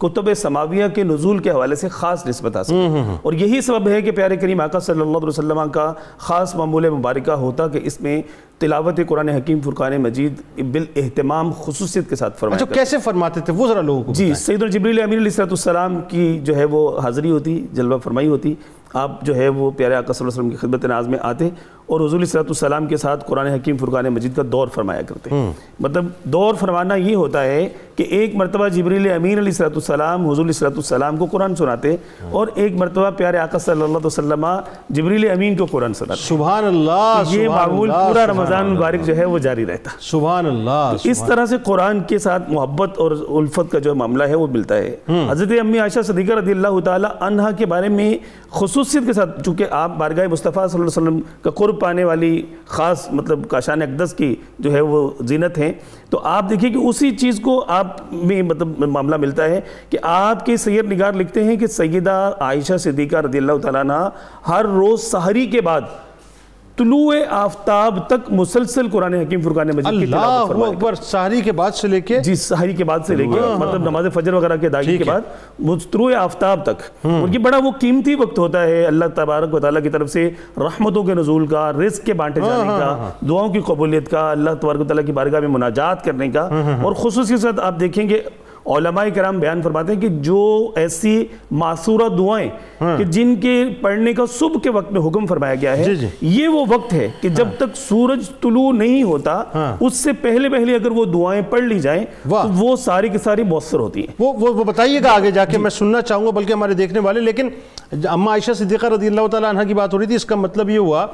کتب سماویہ کے نزول کے حوالے سے خاص نسبت حاصل ہے، اور یہی سبب ہے کہ پیارے کریم آقا صلی اللہ علیہ وسلم کا خاص معمول مبارکہ ہوتا کہ اس میں تلاوت قرآن حکیم فرقان مجید بالاہتمام خصوصیت کے ساتھ فرمایا. اچھا کیسے فرماتے تھے وہ ذرا لوگوں کو؟ جی سیدنا جبریل امین علیہ السلام کی جو ہے وہ حاضری ہوتی، جلوہ فرمائی ہوتی. آپ جو ہے وہ پیارے آقا صلی اللہ علیہ وسلم کی خدمت ناز میں آتے اور حضور علیہ السلام کے ساتھ قرآن حکیم فرقان مجید کا دور فرمایا کرتے. مطلب دور فرمانا یہ ہوتا ہے کہ ایک مرتبہ جبریل امین علیہ السلام حضور علیہ السلام کو قرآن سناتے اور ایک مرتبہ پیارے آقا صلی اللہ علیہ وسلم جبریل امین کو قرآن سناتے. سبحان اللہ. یہ معمول پورا رمضان مبارک جو ہے وہ جاری رہتا. سبحان اللہ. اس طرح سے قرآن کے ساتھ محبت اور الفت کا جو معاملہ ہے وہ ملتا ہے. حضرت امی عائشہ صدیقہ رضی اللہ تعالی عنہا کے بارے میں خصوصیت کے ساتھ چونکہ آپ بارگاہ مصطفیٰ صلی اللہ علیہ وسلم کا قرب پانے والی خاص مطلب کاشان اقدس کی جو ہے وہ زینت ہیں، تو آپ دیکھیں کہ اسی چیز کو آپ میں مطلب معاملہ ملتا ہے کہ آپ کے سیر نگار لکھتے ہیں کہ سیدہ عائشہ صدیقہ رضی اللہ تعالیٰ عنہ ہر روز سحری کے بعد طلوع آفتاب تک مسلسل قرآن حکیم فرقان مجید کی تلاوت فرمایا. اللہ اکبر. سحری کے بعد سے لے کے جی سحری کے بعد سے لے کے مطلب نماز فجر وغیرہ کے ادائیگی کے بعد طلوع آفتاب تک. اور یہ بڑا وہ قیمتی وقت ہوتا ہے اللہ تبارک و تعالیٰ کی طرف سے رحمتوں کے نزول کا، رزق کے بانٹے جانے کا، دعاؤں کی قبولیت کا، اللہ تبارک و تعالیٰ کی بارگاہ میں مناجات کرنے کا. اور خصوصی ساتھ آپ دیکھیں گے علماء کرام بیان فرماتے ہیں کہ جو ایسی معصورہ دعائیں کہ جن کے پڑھنے کا صبح کے وقت میں حکم فرمایا گیا ہے، یہ وہ وقت ہے کہ جب تک سورج طلوع نہیں ہوتا اس سے پہلے اگر وہ دعائیں پڑھ لی جائیں تو وہ ساری کی ساری مؤثر ہوتی ہیں. وہ بتائیے گا آگے جا کے، میں سننا چاہوں گا بلکہ ہمارے دیکھنے والے. لیکن اما عائشہ صدیقہ رضی اللہ تعالیٰ عنہ کی بات ہو رہی تھی، اس کا مطلب یہ ہوا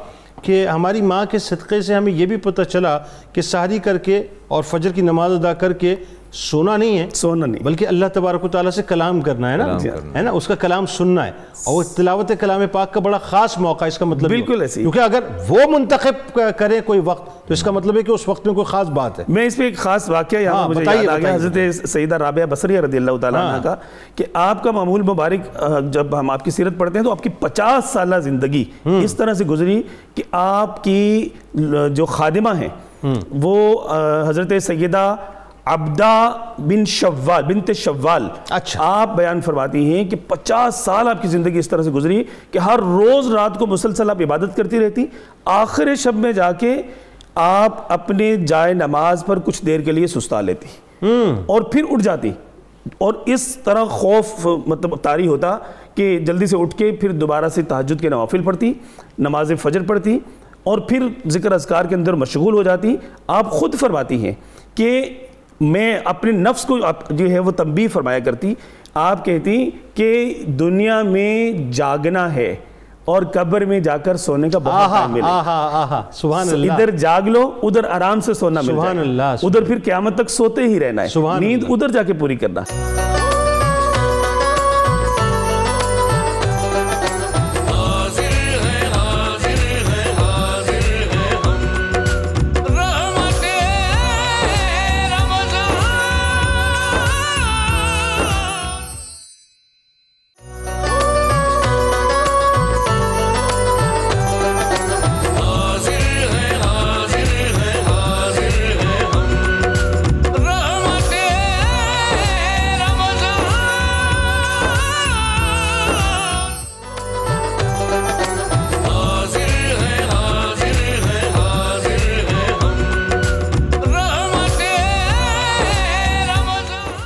کہ ہماری ماں کے صدقے سے ہمیں یہ بھی پتہ چلا کہ سحری کر کے اور فجر کی نماز ادا کر کے سونا نہیں ہے، بلکہ اللہ تبارک و تعالیٰ سے کلام کرنا ہے نا، اس کا کلام سننا ہے. اور تلاوت کلام پاک کا بڑا خاص موقع، اس کا مطلب بالکل ایسے، کیونکہ اگر وہ منتخب کرے کوئی وقت تو اس کا مطلب ہے کہ اس وقت میں کوئی خاص بات ہے. میں اس پہ ایک خاص واقعہ یہاں مجھے یاد آ گیا حضرت سیدہ رابعہ بصریہ رضی اللہ تعالیٰ عنہ کا، کہ آپ کا معمول مبارک جب ہم آپ کی سیرت پڑھتے ہیں تو آپ کی 50 سالہ زندگی اس طرح سے گزری کہ آپ کی جو خادمہ ہیں وہ حضرت سیدہ عبدہ بنت شوال، آپ بیان فرماتی ہیں کہ 50 سال آپ کی زندگی اس طرح سے گزری کہ ہر روز رات کو مسلسل آپ عبادت کرتی رہتی، آخر شب میں جا کے آپ اپنے جائے نماز پر کچھ دیر کے لیے سستا لیتی اور پھر اٹھ جاتی، اور اس طرح خوف مطلب طاری ہوتا کہ جلدی سے اٹھ کے پھر دوبارہ سے تہجد کے نوافل پڑھتی، نماز فجر پڑھتی اور پھر ذکر اذکار کے اندر مشغول ہو جاتی. آپ خود فرماتی ہیں کہ میں اپنے نفس کو جو ہے وہ تنبیہ فرمایا کرتی. آپ کہتی کہ دنیا میں جاگنا ہے اور قبر میں جا کر سونے کا بہت ٹائم ملے. سبحان اللہ. ادھر جاگ لو، ادھر آرام سے سونا مل جائے، ادھر پھر قیامت تک سوتے ہی رہنا ہے، نیند ادھر جا کے پوری کرنا.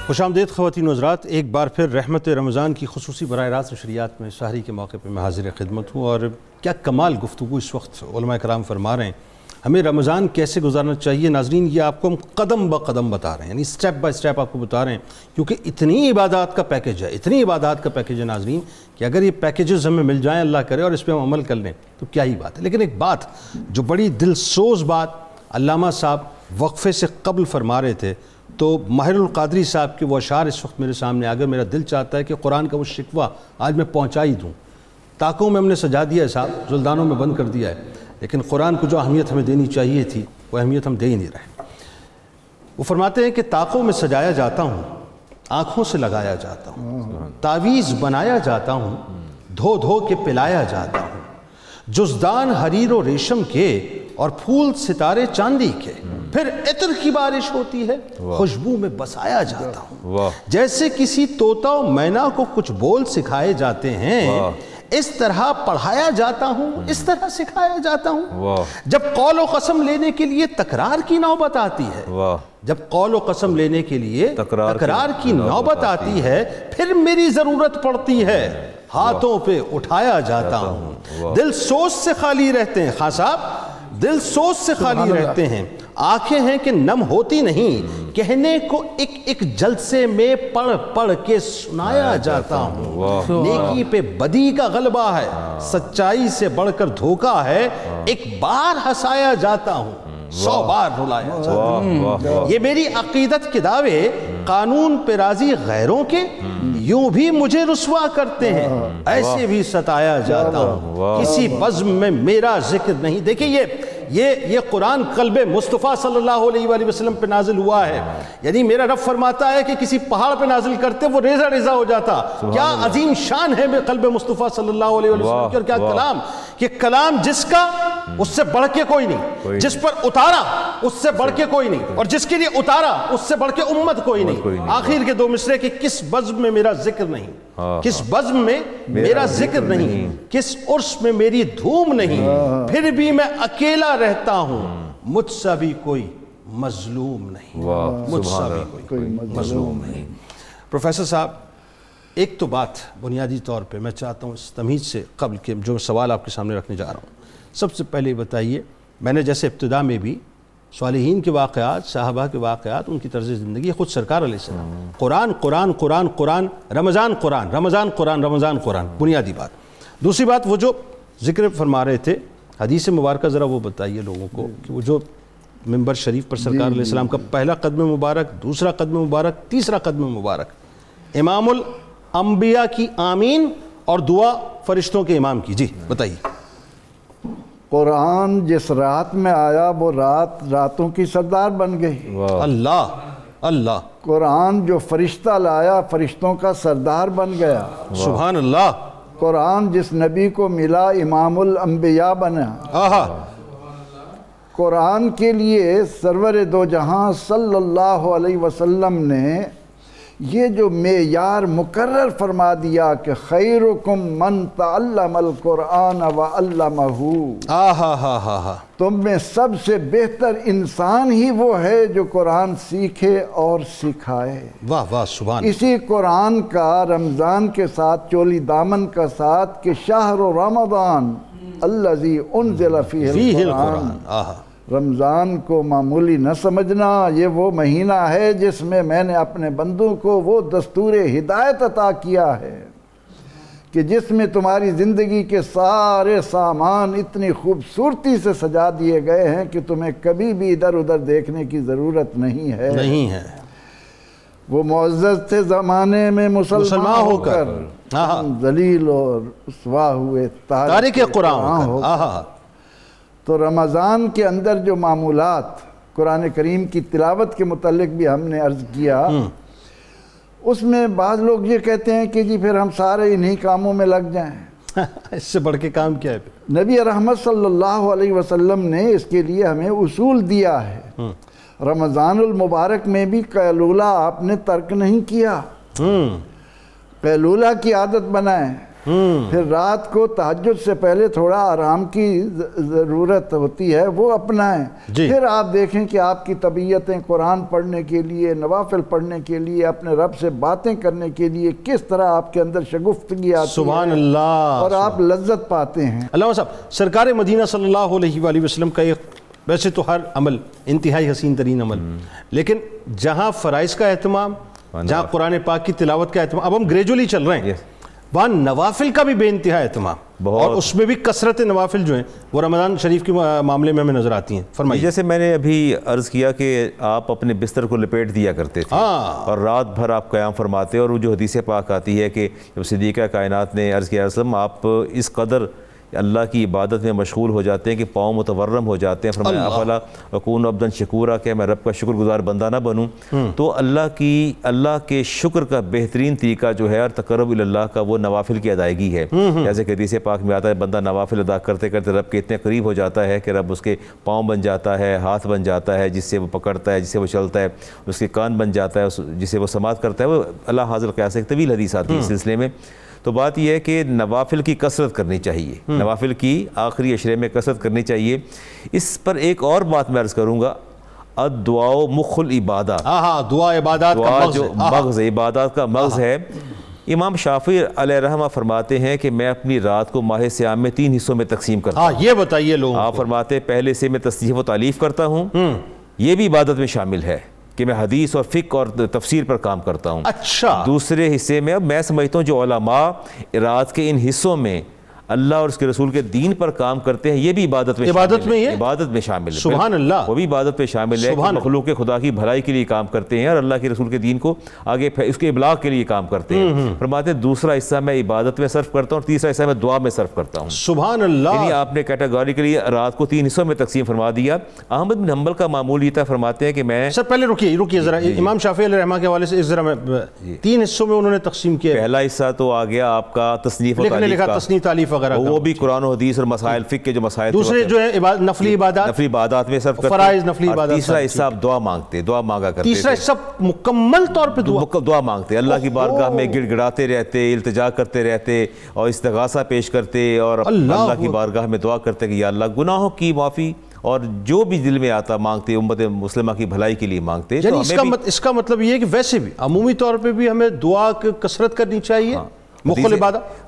خوش آمدید خواتین و حضرات. ایک بار پھر رحمت رمضان کی خصوصی براہ راست نشریات میں سحری کے موقع پہ میں حاضر خدمت ہوں، اور کیا کمال گفتگو اس وقت علماء کرام فرما رہے ہیں. ہمیں رمضان کیسے گزارنا چاہیے ناظرین یہ آپ کو ہم قدم با قدم بتا رہے ہیں، یعنی سٹیپ بائی سٹیپ آپ کو بتا رہے ہیں، کیونکہ اتنی عبادات کا پیکیج ہے، اتنی عبادات کا پیکیج ہے ناظرین کہ اگر یہ پیکیجز ہمیں مل جائیں اللہ کرے اور اس پہ ہم عمل کر لیں تو کیا ہی بات ہے۔ لیکن ایک بات جو بڑی دل سوز بات علامہ صاحب وقفے سے قبل فرما رہے تھے، تو ماہر القادری صاحب کے وہ اشعار اس وقت میرے سامنے آ گئے، میرا دل چاہتا ہے کہ قرآن کا وہ شکوہ آج میں پہنچا ہی دوں۔ طاقوں میں ہم نے سجا دیا ہے صاحب، زلدانوں میں بند کر دیا ہے، لیکن قرآن کو جو اہمیت ہمیں دینی چاہیے تھی وہ اہمیت ہم دے ہی نہیں رہے۔ وہ فرماتے ہیں کہ طاقوں میں سجایا جاتا ہوں، آنکھوں سے لگایا جاتا ہوں، تعویذ بنایا جاتا ہوں، دھو دھو کے پلایا جاتا ہوں، جزدان حریر و ریشم کے اور پھول ستارے چاندی کے، پھر عطر کی بارش ہوتی ہے، خوشبو میں بسایا جاتا ہوں، جیسے کسی طوطا و مینا کو کچھ بول سکھائے جاتے ہیں، اس طرح پڑھایا جاتا ہوں، اس طرح سکھایا جاتا ہوں۔ جب قول و قسم لینے کے لیے تکرار کی نوبت آتی ہے، جب قول و قسم لینے کے لیے تکرار کی نوبت آتی ہے، پھر میری ضرورت پڑتی ہے، ہاتھوں پہ اٹھایا جاتا ہوں۔ دل سوچ سے خالی رہتے ہیں، خان صاحب دل سوچ سے خالی رہتے ہیں، آنکھیں ہیں کہ نم ہوتی نہیں، کہنے کو ایک ایک جلسے میں پڑھ پڑھ کے سنایا جاتا ہوں۔ نیکی پہ بدی کا غلبہ ہے، سچائی سے بڑھ کر دھوکہ ہے، ایک بار ہنسایا جاتا ہوں، 100 بار رلایا جاتا ہوں۔ یہ میری عقیدت کے دعوے قانون پہ راضی غیروں کے یوں بھی مجھے رسوا کرتے ہیں، ایسے بھی ستایا جاتا ہوں، کسی بزم میں میرا ذکر نہیں۔ دیکھیں یہ قرآن قلب مصطفیٰ صلی اللہ علیہ وآلہ وسلم پہ نازل ہوا ہے، یعنی میرا رب فرماتا ہے کہ کسی پہاڑ پہ نازل کرتے وہ ریزہ ریزہ ہو جاتا۔ کیا عظیم شان ہے قلب مصطفیٰ صلی اللہ علیہ وآلہ وسلم کی، اور کیا کلام، کہ کلام جس کا اس سے بڑھ کے کوئی نہیں، جس پر اتارا اس سے بڑھ کے کوئی نہیں، اور جس کے لیے اتارا اس سے بڑھ کے امت کوئی نہیں۔ آخر کے 2 مصرے کہ کس بزم میں میرا ذکر نہیں، کس بزم میں میرا ذکر نہیں، کس عرس میں میری دھوم نہیں، پھر بھی میں اکیلا رہتا ہوں، مجھ سا بھی کوئی مظلوم نہیں، مجھ سا بھی کوئی مظلوم نہیں۔ پروفیسر صاحب ایک تو بات بنیادی طور پہ میں چاہتا ہوں اس تمہید سے قبل کہ جو سوال آپ کے سامنے رکھنے جا رہا ہوں، سب سے پہلے بتائیے، میں نے جیسے ابتدا میں بھی صالحین کے واقعات، صحابہ کے واقعات، ان کی طرز زندگی، خود سرکار علیہ السلام، قرآن قرآن قرآن قرآن، رمضان قرآن رمضان قرآن رمضان قرآن، بنیادی بات۔ دوسری بات وہ جو ذکر فرما رہے تھے حدیث مبارکہ، ذرا وہ بتائیے لوگوں کو کہ وہ جو ممبر شریف پر سرکار علیہ السلام کا پہلا قدم مبارک، دوسرا قدم مبارک، تیسرا قدم مبارک، امام الانبیاء کی آمین اور دعا فرشتوں کے امام کی، جی بتائیے۔ قرآن جس رات میں آیا وہ رات راتوں کی سردار بن گئی۔ اللہ اللہ۔ قرآن جو فرشتہ لایا فرشتوں کا سردار بن گیا۔ سبحان اللہ۔ قرآن جس نبی کو ملا امام الانبیاء بنا۔ قرآن کے لیے سرور دو جہاں صلی اللہ علیہ وسلم نے یہ جو معیار مقرر فرما دیا کہ خیرکم من تعلم القرآن وعلمہ، تم میں سب سے بہتر انسان ہی وہ ہے جو قرآن سیکھے اور سکھائے۔ واہ واہ سبحان۔ اسی قرآن کا رمضان کے ساتھ چولی دامن کا ساتھ کہ شہر رمضان الذی انزل فیہ القرآن، رمضان کو معمولی نہ سمجھنا، یہ وہ مہینہ ہے جس میں میں نے اپنے بندوں کو وہ دستور ہدایت عطا کیا ہے کہ جس میں تمہاری زندگی کے سارے سامان اتنی خوبصورتی سے سجا دیے گئے ہیں کہ تمہیں کبھی بھی ادھر ادھر دیکھنے کی ضرورت نہیں ہے۔ وہ معزز تھے زمانے میں مسلمان ہو کر، ذلیل اور رسوا ہوئے تارک قرآن ہو کر۔ تو رمضان کے اندر جو معمولات قرآن کریم کی تلاوت کے متعلق بھی ہم نے عرض کیا، اس میں بعض لوگ یہ کہتے ہیں کہ جی پھر ہم سارے انہی کاموں میں لگ جائیں، اس سے بڑھ کے کام کیا ہے؟ نبی رحمت صلی اللہ علیہ وسلم نے اس کے لیے ہمیں اصول دیا ہے۔ رمضان المبارک میں بھی قیلولہ آپ نے ترک نہیں کیا، قیلولہ کی عادت بنائیں، پھر رات کو تہجد سے پہلے تھوڑا آرام کی ضرورت ہوتی ہے وہ اپنائیں، پھر آپ دیکھیں کہ آپ کی طبیعتیں قرآن پڑھنے کے لیے، نوافل پڑھنے کے لیے، اپنے رب سے باتیں کرنے کے لیے کس طرح آپ کے اندر شگفتگی آتی ہے، سبحان اللہ، اور آپ لذت پاتے ہیں۔ علامہ صاحب، سرکار مدینہ صلی اللہ علیہ وآلہ وسلم کا ایک ویسے تو ہر عمل انتہائی حسین ترین عمل، لیکن جہاں فرائض کا اہتمام، جہاں قرآن پاک کی تلاوت کا اہتمام، اب ہم گریجولی چل رہے ہیں، وہاں نوافل کا بھی بے انتہا اہتمام، اور اس میں بھی کثرت نوافل جو ہیں وہ رمضان شریف کے معاملے میں ہمیں نظر آتی ہیں. فرمائیے. جیسے میں نے ابھی عرض کیا کہ آپ اپنے بستر کو لپیٹ دیا کرتے تھے اور رات بھر آپ قیام فرماتے، اور وہ جو حدیث پاک آتی ہے کہ جب صدیقہ کائنات نے عرض کیا وسلم آپ اس قدر اللہ کی عبادت میں مشغول ہو جاتے ہیں کہ پاؤں متورم ہو جاتے ہیں، فرمایا افلا اکون عبدا شکورا، کہ میں رب کا شکر گزار بندہ نہ بنوں. تو اللہ کے شکر کا بہترین طریقہ جو ہے اور تقرب اللہ کا وہ نوافل کی ادائیگی ہے. جیسے کہ حدیث پاک میں آتا ہے بندہ نوافل ادا کرتے کرتے رب کے اتنے قریب ہو جاتا ہے کہ رب اس کے پاؤں بن جاتا ہے، ہاتھ بن جاتا ہے جس سے وہ پکڑتا ہے، جس سے وہ چلتا ہے، اس کے کان بن جاتا ہے جس سے وہ سماعت کرتا ہے. وہ اللہ حاضر قیاس ایک طویل حدیث آتی ہے اس سلسلے میں. تو بات یہ ہے کہ نوافل کی کثرت کرنی چاہیے، نوافل کی آخری عشرے میں کثرت کرنی چاہیے. اس پر ایک اور بات میں عرض کروں گا، الدعاء مخ العبادہ، دعا عبادات کا مغز، جو مغز عبادات کا مغز ہے. امام شافعی علیہ رحمہ فرماتے ہیں کہ میں اپنی رات کو ماہ صیام میں 3 حصوں میں تقسیم کرتا ہوں. یہ بتائیے لوگوں. آپ فرماتے ہیں پہلے سے میں تصنیف و تالیف کرتا ہوں، یہ بھی عبادت میں شامل ہے کہ میں حدیث اور فقہ اور تفسیر پر کام کرتا ہوں. اچھا. دوسرے حصے میں اب میں سمجھتا ہوں جو علماء رات کے ان حصوں میں اللہ اور اس کے رسول کے دین پر کام کرتے ہیں، یہ بھی عبادت میں شامل ہے. سبحان اللہ. وہ بھی عبادت میں شامل ہے کہ مخلوق خدا کی بھلائی کے لیے کام کرتے ہیں اور اللہ کے رسول کے دین کو آگے اس کے ابلاغ کے لیے کام کرتے ہیں. فرماتے ہیں دوسرا حصہ میں عبادت میں صرف کرتا ہوں اور تیسرا حصہ میں دعا میں صرف کرتا ہوں. سبحان اللہ. یعنی آپ نے کیٹیگوریکلی رات کو 3 حصوں میں تقسیم فرما دیا. احمد بن حنبل کا معمول یہ تھا، فرماتے ہیں کہ میں سر پہلے رکیے ذرا، امام شافعی علیہ رحمہ کے حوالے سے ذرا میں 3 حصوں میں انہوں نے تقسیم کیا. پہلا حصہ تو آ گیا آپ کا تصنیف و تالیف وغیرہ، وہ بھی قرآن و حدیث اور مسائل فقہ کے جو مسائل. دوسرے جو ہے نفلی عبادات میں صرف فرائض نفلی عبادات. تیسرا حصہ آپ دعا مانگتے، دعا مانگا کرتے. تیسرا حصہ مکمل طور پہ دعا مانگتے، اللہ کی بارگاہ میں گڑ گڑاتے رہتے، التجا کرتے رہتے اور استغاثہ پیش کرتے اور اللہ کی بارگاہ میں دعا کرتے کہ یا اللہ گناہوں کی معافی اور جو بھی دل میں آتا مانگتے، امت مسلمہ کی بھلائی کے لیے مانگتے. یعنی اس کا مطلب یہ ہے کہ ویسے بھی عمومی طور پہ بھی ہمیں دعا کی کثرت کرنی چاہیے.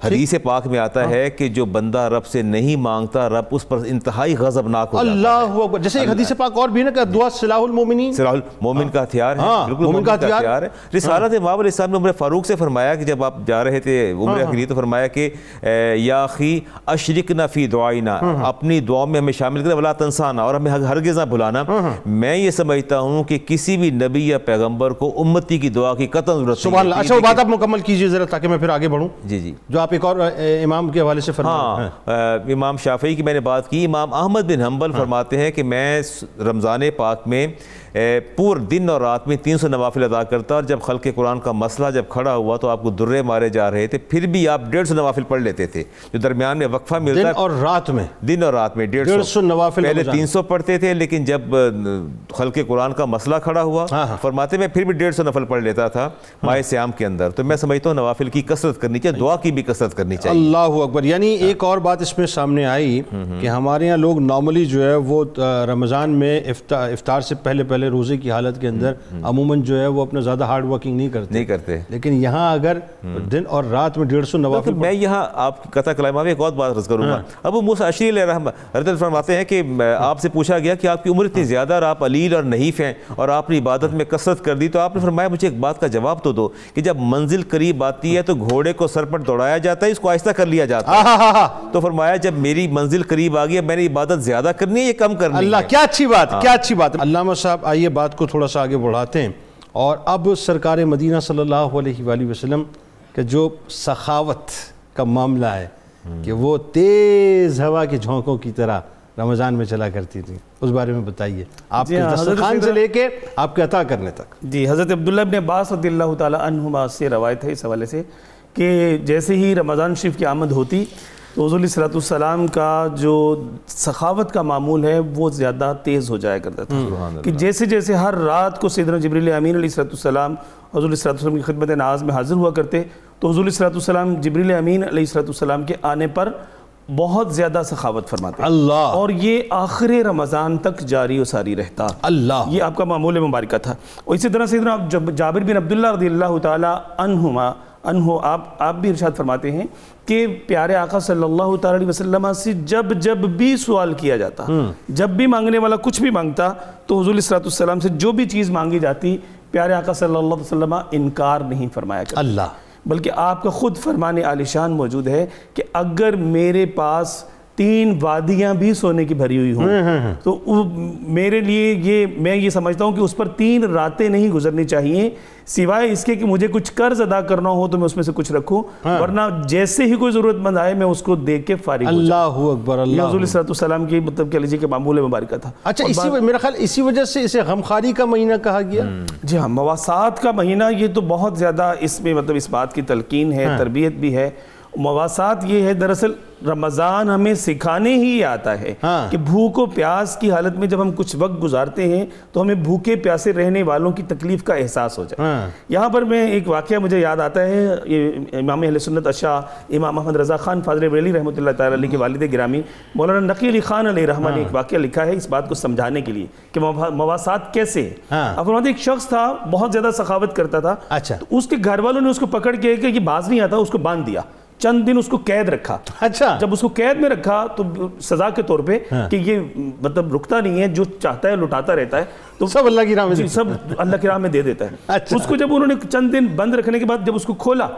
حدیث پاک میں آتا ہے کہ جو بندہ رب سے نہیں مانگتا رب اس پر انتہائی غضبناک ہو جاتا ہے. اللہ اکبر. جیسے ایک حدیث پاک اور بھی نا کہ دعا سلاح المومنین، سلاح المومن کا ہتھیار ہے. بالکل مومن کا ہتھیار ہے. رسالت امام علیہ السلام نے عمر فاروق سے فرمایا کہ جب آپ جا رہے تھے عمرہ کے لیے تو فرمایا کہ یا اخی اشرکنا فی دعائنا، اپنی دعاؤں میں ہمیں شامل کریں، ولا تنسانا، اور ہمیں ہرگز نہ بھلانا. میں یہ سمجھتا ہوں کہ کسی بھی نبی یا پیغمبر کو امتی کی دعا کی قطعا ضرورت نہیں. سبحان اللہ. اچھا وہ بات آپ مکمل کیجئے ذرا تاکہ میں پھر آگے بڑھوں. جی جو آپ ایک اور امام کے حوالے سے فرمائیں. امام شافعی کی میں نے بات کی. امام احمد بن حنبل فرماتے ہیں کہ میں رمضان پاک میں پورے دن اور رات میں 300 نوافل ادا کرتا، اور جب خلق قرآن کا مسئلہ جب کھڑا ہوا تو آپ کو درے مارے جا رہے تھے، پھر بھی آپ 150 نوافل پڑھ لیتے تھے. جو درمیان میں وقفہ ملتا ہے دن اور رات میں 150 نوافل. پہلے 300 پڑھتے تھے، لیکن جب خلق قرآن کا مسئلہ کھڑا ہوا فرماتے میں پھر بھی 150 نفل پڑھ لیتا تھا ماہ صیام کے اندر. تو میں سمجھتا ہوں نوافل کی کثرت کرنی چاہیے، دعا کی بھی کثرت کرنی چاہیے. اللہ اکبر. یعنی ایک اور بات اس میں سامنے آئی کہ ہمارے یہاں لوگ نارملی جو ہے وہ رمضان میں افطار سے پہلے روزے کی حالت کے اندر عموماً جو ہے وہ اپنا زیادہ ہارڈ ورکنگ نہیں کرتے، لیکن یہاں اگر دن اور رات میں 150 نوافل. میں یہاں آپ کی قطع کلام میں ایک اور بات عرض کروں گا. ابو موسیٰ اشعری علیہ رحمہ فرماتے ہیں کہ آپ سے پوچھا گیا کہ آپ کی عمر اتنی زیادہ اور آپ علیل اور نحیف ہیں اور آپ نے عبادت میں کثرت کر دی، تو آپ نے فرمایا مجھے ایک بات کا جواب تو دو کہ جب منزل قریب آتی ہے تو گھوڑے کو سر پر دوڑایا جاتا ہے، اس کو آہستہ کر لیا جاتا ہے. تو فرمایا جب میری منزل قریب آ گئی میں نے عبادت زیادہ کرنی ہے یہ کم کرنی ہے. اللہ کیا اچھی بات، کیا اچھی بات. علامہ صاحب آئیے بات کو تھوڑا سا آگے بڑھاتے ہیں، اور اب سرکار مدینہ صلی اللہ علیہ وآلہ وسلم کا جو سخاوت کا معاملہ ہے کہ وہ تیز ہوا کے جھونکوں کی طرح رمضان میں چلا کرتی تھی، اس بارے میں بتائیے. آپ کے دسترخوان سے لے کے آپ کے عطا کرنے تک. جی حضرت عبداللہ ابن عباس رضی اللہ تعالیٰ عنہما سے روایت ہے اس حوالے سے کہ جیسے ہی رمضان شریف کی آمد ہوتی تو حضور علیہ السلام کا جو سخاوت کا معمول ہے وہ زیادہ تیز ہو جایا کرتا تھا. کہ جیسے جیسے ہر رات کو سیدنا جبریل امین علیہ السلام حضور علیہ السلام کی خدمت ناز میں حاضر ہوا کرتے تو حضور علیہ السلام جبریل امین علیہ السلام کے آنے پر بہت زیادہ سخاوت فرماتے اللہ، اور یہ آخر رمضان تک جاری و ساری رہتا. اللہ یہ آپ کا معمول مبارکہ تھا. اور اسی طرح سیدنا جابر بن عبداللہ رضی اللہ تعالیٰ عنہما عنہ آپ بھی ارشاد فرماتے ہیں کہ پیارے آقا صلی اللہ تعالی علیہ وسلم سے جب بھی سوال کیا جاتا، جب بھی مانگنے والا کچھ بھی مانگتا تو حضور صلی اللہ علیہ وسلم سے جو بھی چیز مانگی جاتی پیارے آقا صلی اللہ علیہ وسلم انکار نہیں فرمایا کرتے، اللہ، بلکہ آپ کا خود فرمان عالی شان موجود ہے کہ اگر میرے پاس 3 وادیاں بھی سونے کی بھری ہوئی ہوں تو میرے لیے میں یہ سمجھتا ہوں کہ اس پر 3 راتیں نہیں گزرنی چاہیے سوائے اس کے کہ مجھے کچھ قرض ادا کرنا ہو تو میں اس میں سے کچھ رکھوں، ورنہ جیسے ہی کوئی ضرورت مند آئے میں اس کو دے کے فارغ ہو جاؤں۔ اللہ اکبر، اللہ، یہ حضور صلی اللہ علیہ وسلم کی مطلب کہہ لیجیے کہ معمول مبارکہ تھا۔ اچھا، میرا خیال اسی وجہ سے اسے غمخواری کا مہینہ کہا گیا۔ جی ہاں، مواسات کا مہینہ، یہ تو بہت زیادہ اس میں مطلب اس بات کی تلقین ہے، تربیت بھی ہے۔ مواسات یہ ہے دراصل رمضان ہمیں سکھانے ہی آتا ہے کہ بھوک و پیاس کی حالت میں جب ہم کچھ وقت گزارتے ہیں تو ہمیں بھوکے پیاسے رہنے والوں کی تکلیف کا احساس ہو جائے۔ یہاں پر میں ایک واقعہ مجھے یاد آتا ہے، یہ امام اہل سنت اشاع امام محمد رضا خان فاضل بریلوی رحمۃ اللہ تعالی علیہ کے والد گرامی مولانا نقی علی خان علیہ رحمہ نے ایک واقعہ لکھا ہے اس بات کو سمجھانے کے لیے کہ مواسات کیسے ہے۔ آپ فرماتے ہیں ایک شخص تھا بہت زیادہ سخاوت کرتا تھا، تو اس کے گھر والوں نے اس کو پکڑ کے کہ یہ باز نہیں آتا، اس کو باندھ دیا، چند دن اس کو قید رکھا۔ اچھا، جب اس کو قید میں رکھا تو سزا کے طور پہ کہ یہ مطلب رکتا نہیں ہے، جو چاہتا ہے لٹاتا رہتا ہے، تو سب اللہ کی راہ میں سب اللہ کی راہ میں دے دیتا ہے۔ اس کو جب انہوں نے چند دن بند رکھنے کے بعد جب اس کو کھولا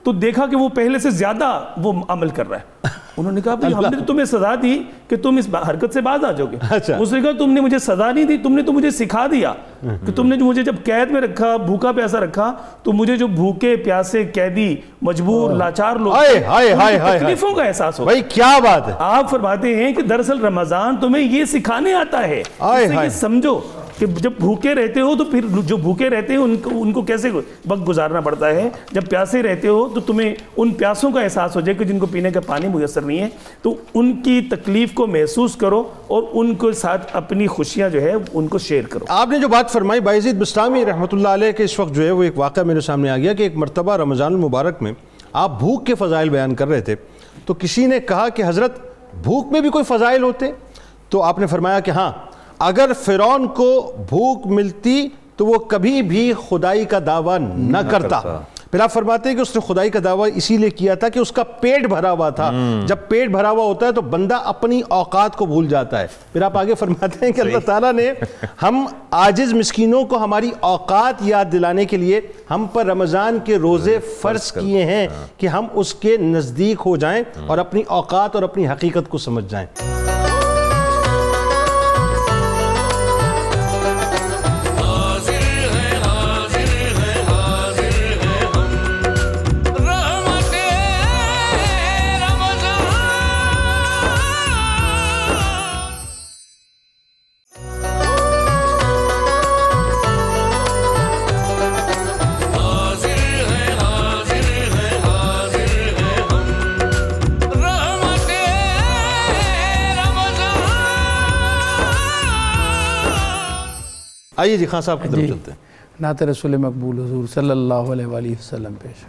تو دیکھا کہ وہ پہلے سے زیادہ وہ عمل کر رہا ہے۔ انہوں نے کہا ہم نے تمہیں سزا دی کہ تم اس حرکت سے باز آ جاؤ گے۔ اس نے کہا تم نے مجھے سزا نہیں دی، تم نے تو مجھے سکھا دیا کہ تم نے مجھے جب قید میں رکھا، بھوکا پیاسا رکھا، تو مجھے جو بھوکے پیاسے قیدی مجبور لاچار لوگ تکلیفوں کا احساس ہو۔ بھائی کیا بات ہے! آپ فرماتے ہیں کہ دراصل رمضان تمہیں یہ سکھانے آتا ہے، یہ سمجھو کہ جب بھوکے رہتے ہو تو پھر جو بھوکے رہتے ہیں ان کو کیسے وقت گزارنا پڑتا ہے، جب پیاسے رہتے ہو تو تمہیں ان پیاسوں کا احساس ہو جائے کہ جن کو پینے کا پانی میسر نہیں ہے، تو ان کی تکلیف کو محسوس کرو اور ان کے ساتھ اپنی خوشیاں جو ہے ان کو شیئر کرو۔ آپ نے جو بات فرمائی بایزید بسطامی رحمۃ اللہ علیہ کے اس وقت جو ہے وہ ایک واقعہ میرے سامنے آ گیا کہ ایک مرتبہ رمضان المبارک میں آپ بھوک کے فضائل بیان کر رہے تھے تو کسی نے کہا کہ حضرت بھوک میں بھی کوئی فضائل ہوتے؟ تو آپ نے فرمایا کہ ہاں، اگر فرعون کو بھوک ملتی تو وہ کبھی بھی خدائی کا دعویٰ نہ کرتا۔ پھر آپ فرماتے ہیں کہ اس نے خدائی کا دعویٰ اسی لیے کیا تھا کہ اس کا پیٹ بھرا ہوا تھا۔ جب پیٹ بھرا ہوا ہوتا ہے تو بندہ اپنی اوقات کو بھول جاتا ہے۔ پھر آپ آگے فرماتے ہیں کہ اللہ تعالیٰ نے ہم عاجز مسکینوں کو ہماری اوقات یاد دلانے کے لیے ہم پر رمضان کے روزے فرض کیے ہیں کہ ہم اس کے نزدیک ہو جائیں اور اپنی اوقات اور اپنی حقیقت کو سمجھ جائیں۔ آئیے جی خان صاحب کی طرف چلتے ہیں۔ نعت رسول مقبول حضور صلی اللہ علیہ وآلہ وسلم پیش۔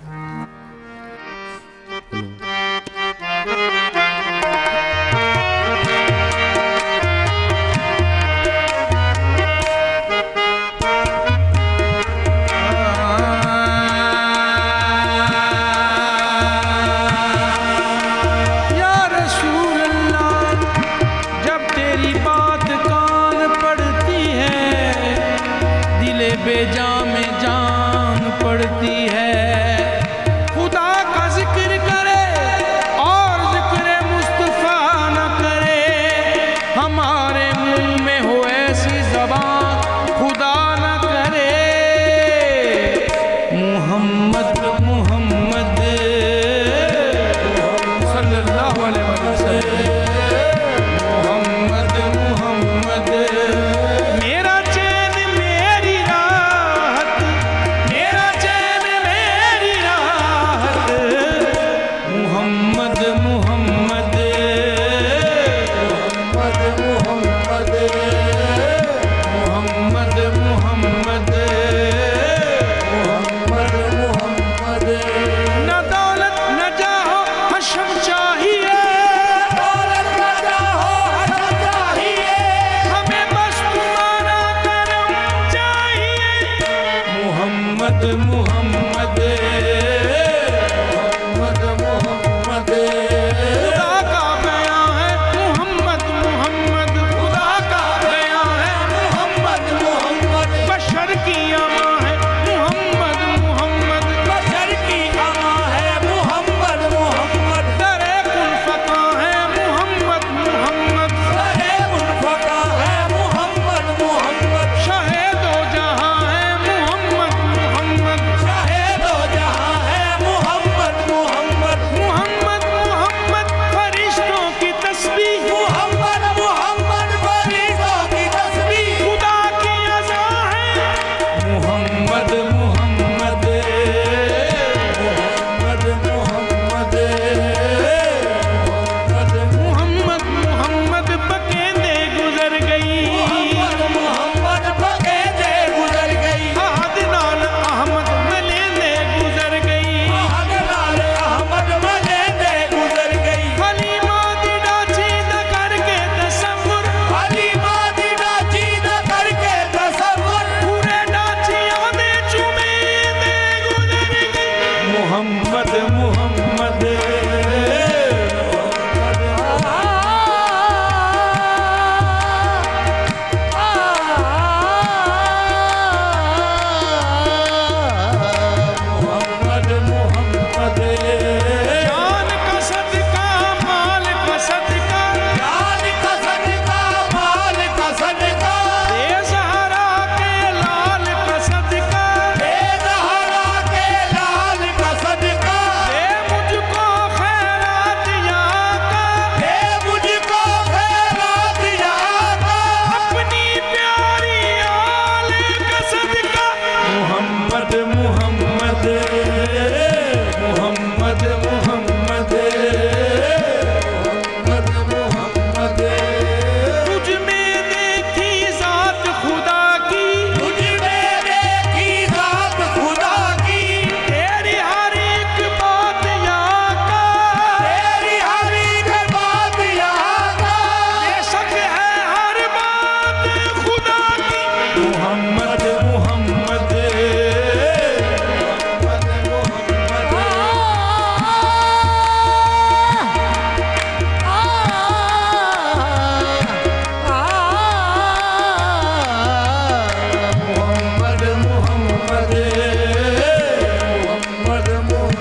محمد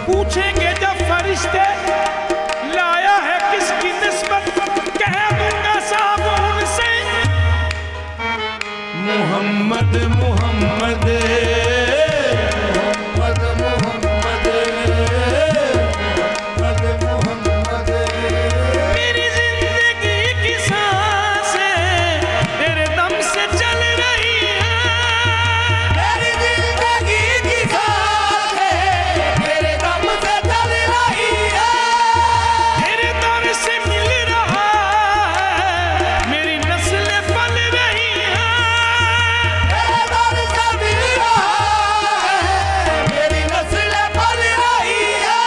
پوچھیں گے جب فرشتے لایا ہے کس کی نسبت کہہ دوں گا صابون سے محمد محمد میری زندگی کی سانسیں تیرے دم سے چل رہی ہیں میری زندگی کی سانسیں تیرے دم سے چل رہی ہیں تیرے در سے مل رہا ہے میری نسل پل رہی ہیں تیرے در سے مل رہا ہے میری نسل پل رہی ہے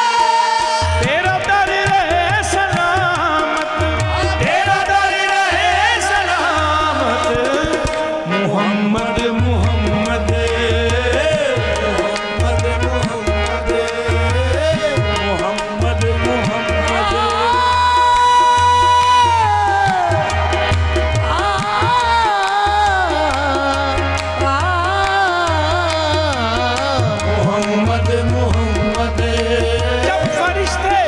تیرا در رہے سلامت تیرا در رہے سلامت محمد محمد محمد محمد محمد محمد جب فرشتے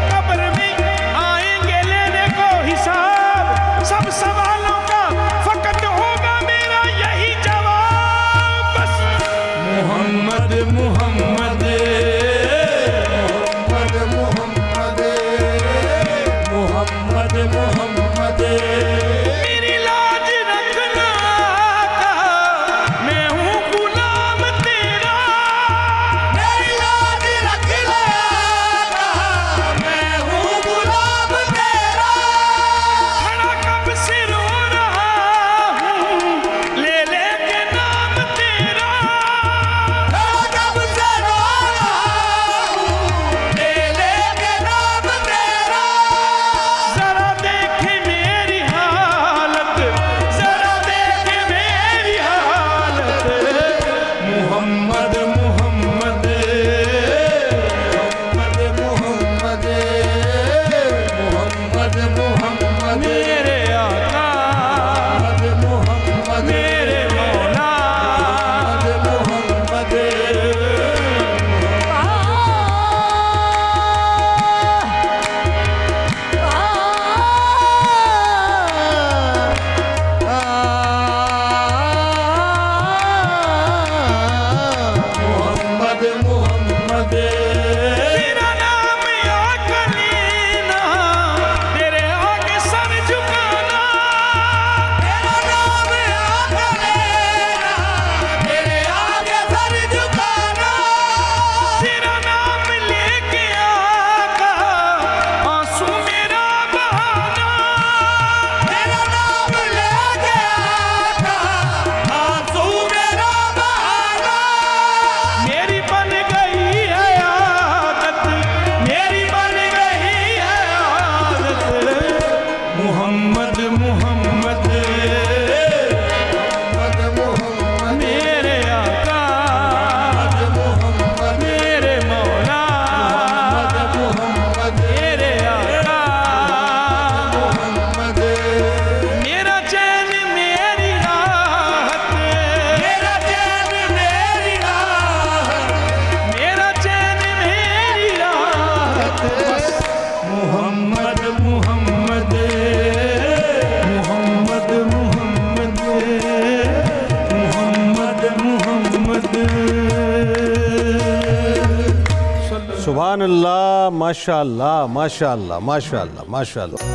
قبر میں آئیں گے لینے کو حساب سب سوالوں کا فقط ہوگا میرا یہی جواب بس محمد محمد محمد محمد میری لاج رکھنا آقا میں ہوں غلام تیرا میری لاج رکھنا آقا میں ہوں غلام تیرا کھڑا کب سے رو رہا ہوں لے لے کے نام تیرا کھڑا کب سے رو رہا ہوں لے لے کے نام تیرا ذرا دیکھیں میری حالت ذرا دیکھیں میری حالت محمد محمد محمد محمد محمد میرے آقا محمد میرے مولا محمد محمد محمد تیرا نام آقا لینا تیرے آگے سر جھکانا تیرا نام آقا لینا تیرے آگے سر جھکانا تیرا نام لے کے آقا آنسو میرا بہانا تیرا نام لے کے آقا آنسو میرا بہانا میری بن گئی ہے عادت میری بن گئی ہے عادت محمد محمد میرے آقا میرے مولا میرے آقا میرا چین میری راحت میرا چین میری راحت میرا چین میری راحت بس محمد محمد محمد محمد محمد محمد سبحان اللہ ماشاء اللہ ماشاء اللہ ماشاء اللہ ماشاء اللہ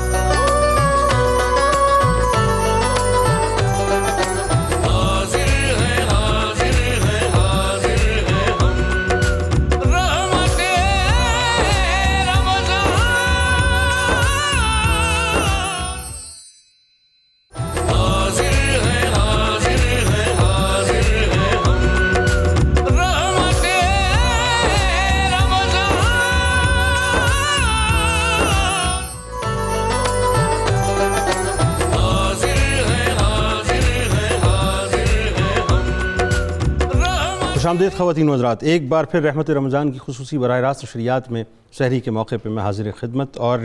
خوش آمدید خواتین و حضرات، ایک بار پھر رحمت رمضان کی خصوصی براہ راست نشریات میں سحری کے موقع پہ میں حاضر خدمت اور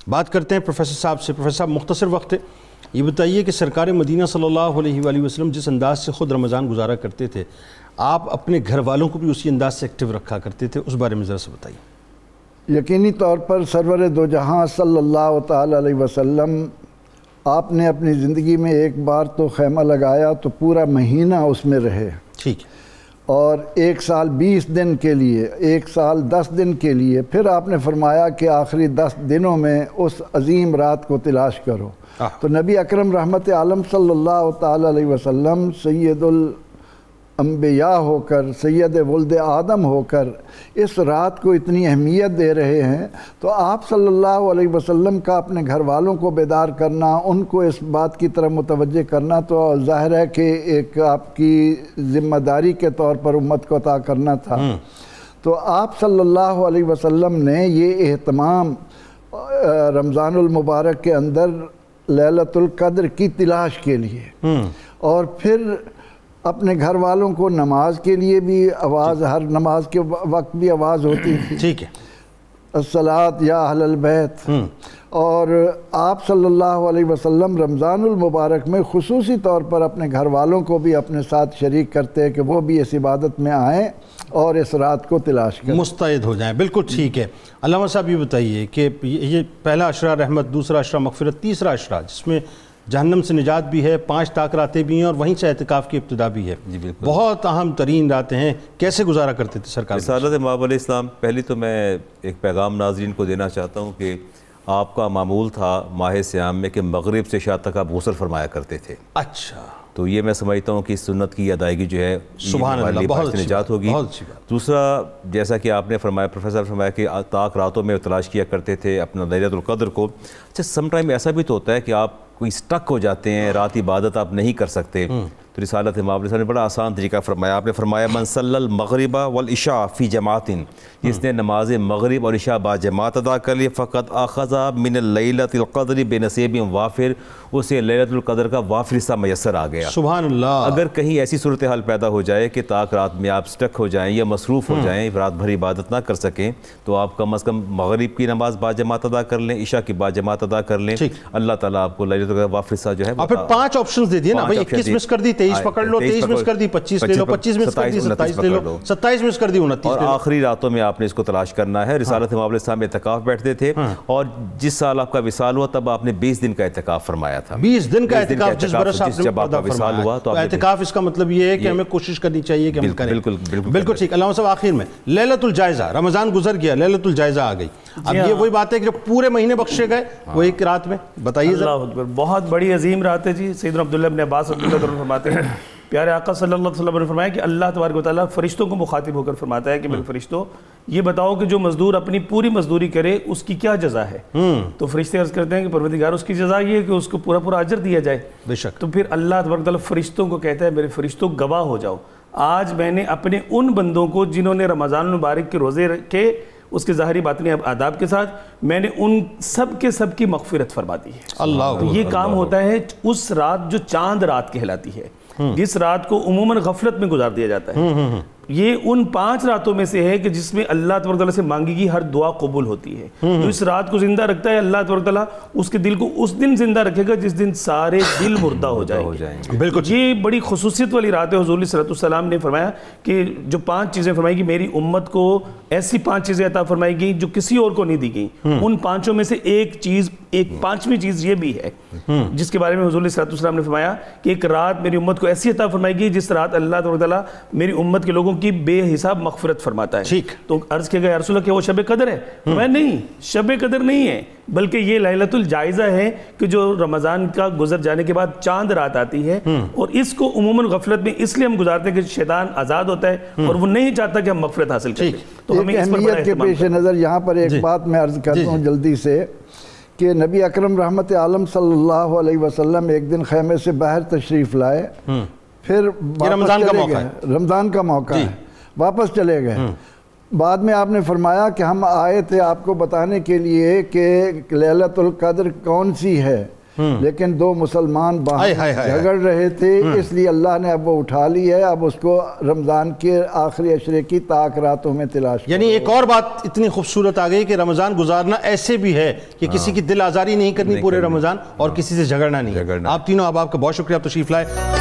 بات کرتے ہیں پروفیسر صاحب سے۔ پروفیسر صاحب مختصر وقت ہے، یہ بتائیے کہ سرکار مدینہ صلی اللہ علیہ وآلہ وسلم جس انداز سے خود رمضان گزارا کرتے تھے، آپ اپنے گھر والوں کو بھی اسی انداز سے ایکٹیو رکھا کرتے تھے، اس بارے میں ذرا سے بتائیے۔ یقینی طور پر سرور دو جہاں صلی اللہ تعالی علیہ وسلم آپ نے اپنی زندگی میں ایک بار تو خیمہ لگایا تو پورا مہینہ اس میں رہے، ٹھیک ہے، اور 1 سال 20 دن کے لیے، 1 سال 10 دن کے لیے، پھر آپ نے فرمایا کہ آخری 10 دنوں میں اس عظیم رات کو تلاش کرو۔ تو نبی اکرم رحمت عالم صلی اللہ تعالی علیہ وسلم سید الانبیاء ہو کر، سید ولد آدم ہو کر اس رات کو اتنی اہمیت دے رہے ہیں، تو آپ صلی اللہ علیہ وسلم کا اپنے گھر والوں کو بیدار کرنا، ان کو اس بات کی طرف متوجہ کرنا تو ظاہر ہے کہ ایک آپ کی ذمہ داری کے طور پر امت کو عطا کرنا تھا۔ تو آپ صلی اللہ علیہ وسلم نے یہ اہتمام رمضان المبارک کے اندر لیلۃ القدر کی تلاش کے لیے، اور پھر اپنے گھر والوں کو نماز کے لیے بھی آواز، ہر نماز کے وقت بھی آواز ہوتی تھی، ٹھیک ہے، الصلاۃ یا اہل البیت، اور آپ صلی اللہ علیہ وسلم رمضان المبارک میں خصوصی طور پر اپنے گھر والوں کو بھی اپنے ساتھ شریک کرتے کہ وہ بھی اس عبادت میں آئیں اور اس رات کو تلاش کریں، مستعد ہو جائیں۔ بالکل ٹھیک ہے۔ علامہ صاحب یہ بتائیے کہ یہ پہلا عشرہ رحمت، دوسرا عشرہ مغفرت، تیسرا عشرہ جس میں جہنم سے نجات بھی ہے، 5 طاق راتیں بھی ہیں، اور وہیں سے اعتکاف کی ابتدا بھی ہے، جی بالکل، بہت اہم ترین راتیں ہیں۔ کیسے گزارا کرتے تھے سرکار؟ رسالت مآب علیہ السلام، پہلی تو میں ایک پیغام ناظرین کو دینا چاہتا ہوں کہ آپ کا معمول تھا ماہ صیام میں کہ مغرب سے عشاء تک آپ غسل فرمایا کرتے تھے۔ اچھا، تو یہ میں سمجھتا ہوں کہ اس سنت کی ادائیگی جو ہے سبحان اللہ، بہت نجات ہوگی۔ دوسرا، جیسا کہ آپ نے فرمایا، پروفیسر فرمایا کہ طاق راتوں میں تلاش کیا کرتے تھے اپنا لیلۃ القدر کو۔ اچھا، سم ٹائم ایسا بھی تو ہوتا ہے کہ آپ کوئی سٹک ہو جاتے ہیں، رات عبادت آپ نہیں کر سکتے، تو رسالت مآب علیہ السلام نے بڑا آسان طریقہ فرمایا۔ آپ نے فرمایا من صلی المغرب والعشاء فی جماعت، جس نے نماز مغرب اور عشاء با جماعت ادا کر لی، فقط اخذ من اللیلۃ القدر بنصیب وافر، اسے لیلۃ القدر کا وافر حصہ میسر آ گیا۔ سبحان اللہ۔ اگر کہیں ایسی صورتحال پیدا ہو جائے کہ طاق رات میں آپ سٹک ہو جائیں یا مصروف ہو جائیں، رات بھر عبادت نہ کر سکیں، تو آپ کم از کم مغرب کی نماز با جماعت ادا کر لیں، عشاء کی با جماعت ادا کر لیں، اللہ تعالیٰ آپ کو لیلۃ القدر کا وافر حصہ جو ہے۔ اور پھر 5 آپشنز دے دیے نا بھائی، 21 مس کر دی، 23 پکڑ لو، 23 مس کر دی، 25 لے لو، 25 مس کر دی، 27 لے لو، 27 مس کر دی، 29 اور آخری راتوں میں آپ نے اس کو تلاش کرنا ہے۔ رسالت مآب علیہ السلام اعتکاف بیٹھتے تھے، اور جس سال آپ کا وصال ہوا تب آپ نے 20 دن کا اعتکاف فرمایا تھا۔ 20 دن کا اعتکاف جس برس آپ نے جب آپ کا وصال ہوا تو اعتکاف، اس کا مطلب یہ ہے کہ ہمیں کوشش کرنی چاہیے کہ ہم کریں۔ بالکل ٹھیک۔ علامہ صاحب آخر میں لیلۃ الجائزہ، رمضان گزر گیا، لیلۃ الجائزہ آ گئی، اب یہ وہی بات ہے کہ جو پورے مہینے بخشے گئے وہ ایک رات میں، بتائیے ذرا۔ اللہ اکبر، بہت بڑی عظیم رات ہے جی۔ سیدنا عبداللہ بن عباس رضی اللہ عنہ فرماتے ہیں، پیارے آقا صلی اللہ علیہ وسلم نے فرمایا کہ اللہ تبارک و تعالیٰ فرشتوں کو مخاطب ہو کر فرماتا ہے کہ میرے فرشتوں، یہ بتاؤ کہ جو مزدور اپنی پوری مزدوری کرے اس کی کیا جزا ہے؟ تو فرشتے عرض کرتے ہیں کہ پروردگار، اس کی جزا یہ ہے کہ اس کو پورا پورا اجر دیا جائے۔ بے شک۔ تو پھر اللہ تبارک و تعالیٰ فرشتوں کو کہتا ہے میرے فرشتوں گواہ ہو جاؤ، آج میں نے اپنے ان بندوں کو جنہوں نے رمضان المبارک کے روزے رکھے اس کے ظاہری باطنی آداب کے ساتھ، میں نے ان سب کے سب کی مغفرت فرما دی ہے۔ اللہ، تو یہ کام ہوتا ہے اس رات جو چاند رات کہلاتی ہے، جس رات کو عموماً غفلت میں گزار دیا جاتا ہے۔ یہ ان 5 راتوں میں سے ہے کہ جس میں اللہ تبارک تعالیٰ سے مانگی گی ہر دعا قبول ہوتی ہے۔ جو اس رات کو زندہ رکھتا ہے، اللہ تبارک تعالیٰ اس کے دل کو اس دن زندہ رکھے گا جس دن سارے دل مردہ ہو جائیں گے۔ بالکل، یہ بڑی خصوصیت والی رات ہے۔ حضور صلی اللہ علیہ وسلم نے فرمایا کہ جو 5 چیزیں فرمائی گی، میری امت کو ایسی 5 چیزیں عطا فرمائی گئی جو کسی اور کو نہیں دی گئی، ان 5 میں سے ایک چیز، ایک 5ویں چیز یہ بھی ہے جس کے بارے میں حضور صلی اللہ علیہ وسلم نے فرمایا کہ ایک رات میری امت کو ایسی عطا فرمائی گئی جس رات اللہ تبارک تعالیٰ میری امت کے لوگوں کی بے حساب مغفرت فرماتا ہے۔ ٹھیک۔ تو عرض کیا گیا یا رسول اللہ کہ وہ شب قدر ہے؟ میں نہیں، شب قدر نہیں ہے، بلکہ یہ لیلۃ الجائزہ ہے کہ جو رمضان کا گزر جانے کے بعد چاند رات آتی ہے، اور اس کو عموماً غفلت میں اس لیے ہم گزارتے ہیں کہ شیطان آزاد ہوتا ہے اور وہ نہیں چاہتا کہ ہم مغفرت حاصل کریں۔ تو ہمیں اس پر بڑا اہمیت کے پیش نظر یہاں پر ایک بات میں عرض کرتا ہوں جلدی سے، کہ نبی اکرم رحمت عالم صلی اللہ علیہ وسلم ایک دن خیمے سے باہر تشریف لائے، پھر رمضان کا موقع ہے، رمضان کا موقع ہے، واپس چلے گئے۔ بعد میں آپ نے فرمایا کہ ہم آئے تھے آپ کو بتانے کے لیے کہ لیلۃ القدر کون سی ہے، لیکن 2 مسلمان باہر جھگڑ رہے تھے، اس لیے اللہ نے اب وہ اٹھا لی ہے، اب اس کو رمضان کے آخری عشرے کی طاق راتوں میں تلاش کرو۔ یعنی ایک اور بات اتنی خوبصورت آ گئی کہ رمضان گزارنا ایسے بھی ہے کہ کسی کی دل آزاری نہیں کرنی پورے رمضان، اور کسی سے جھگڑنا نہیں۔ آپ تینوں، اب آپ کا بہت شکریہ، آپ تشریف لائے۔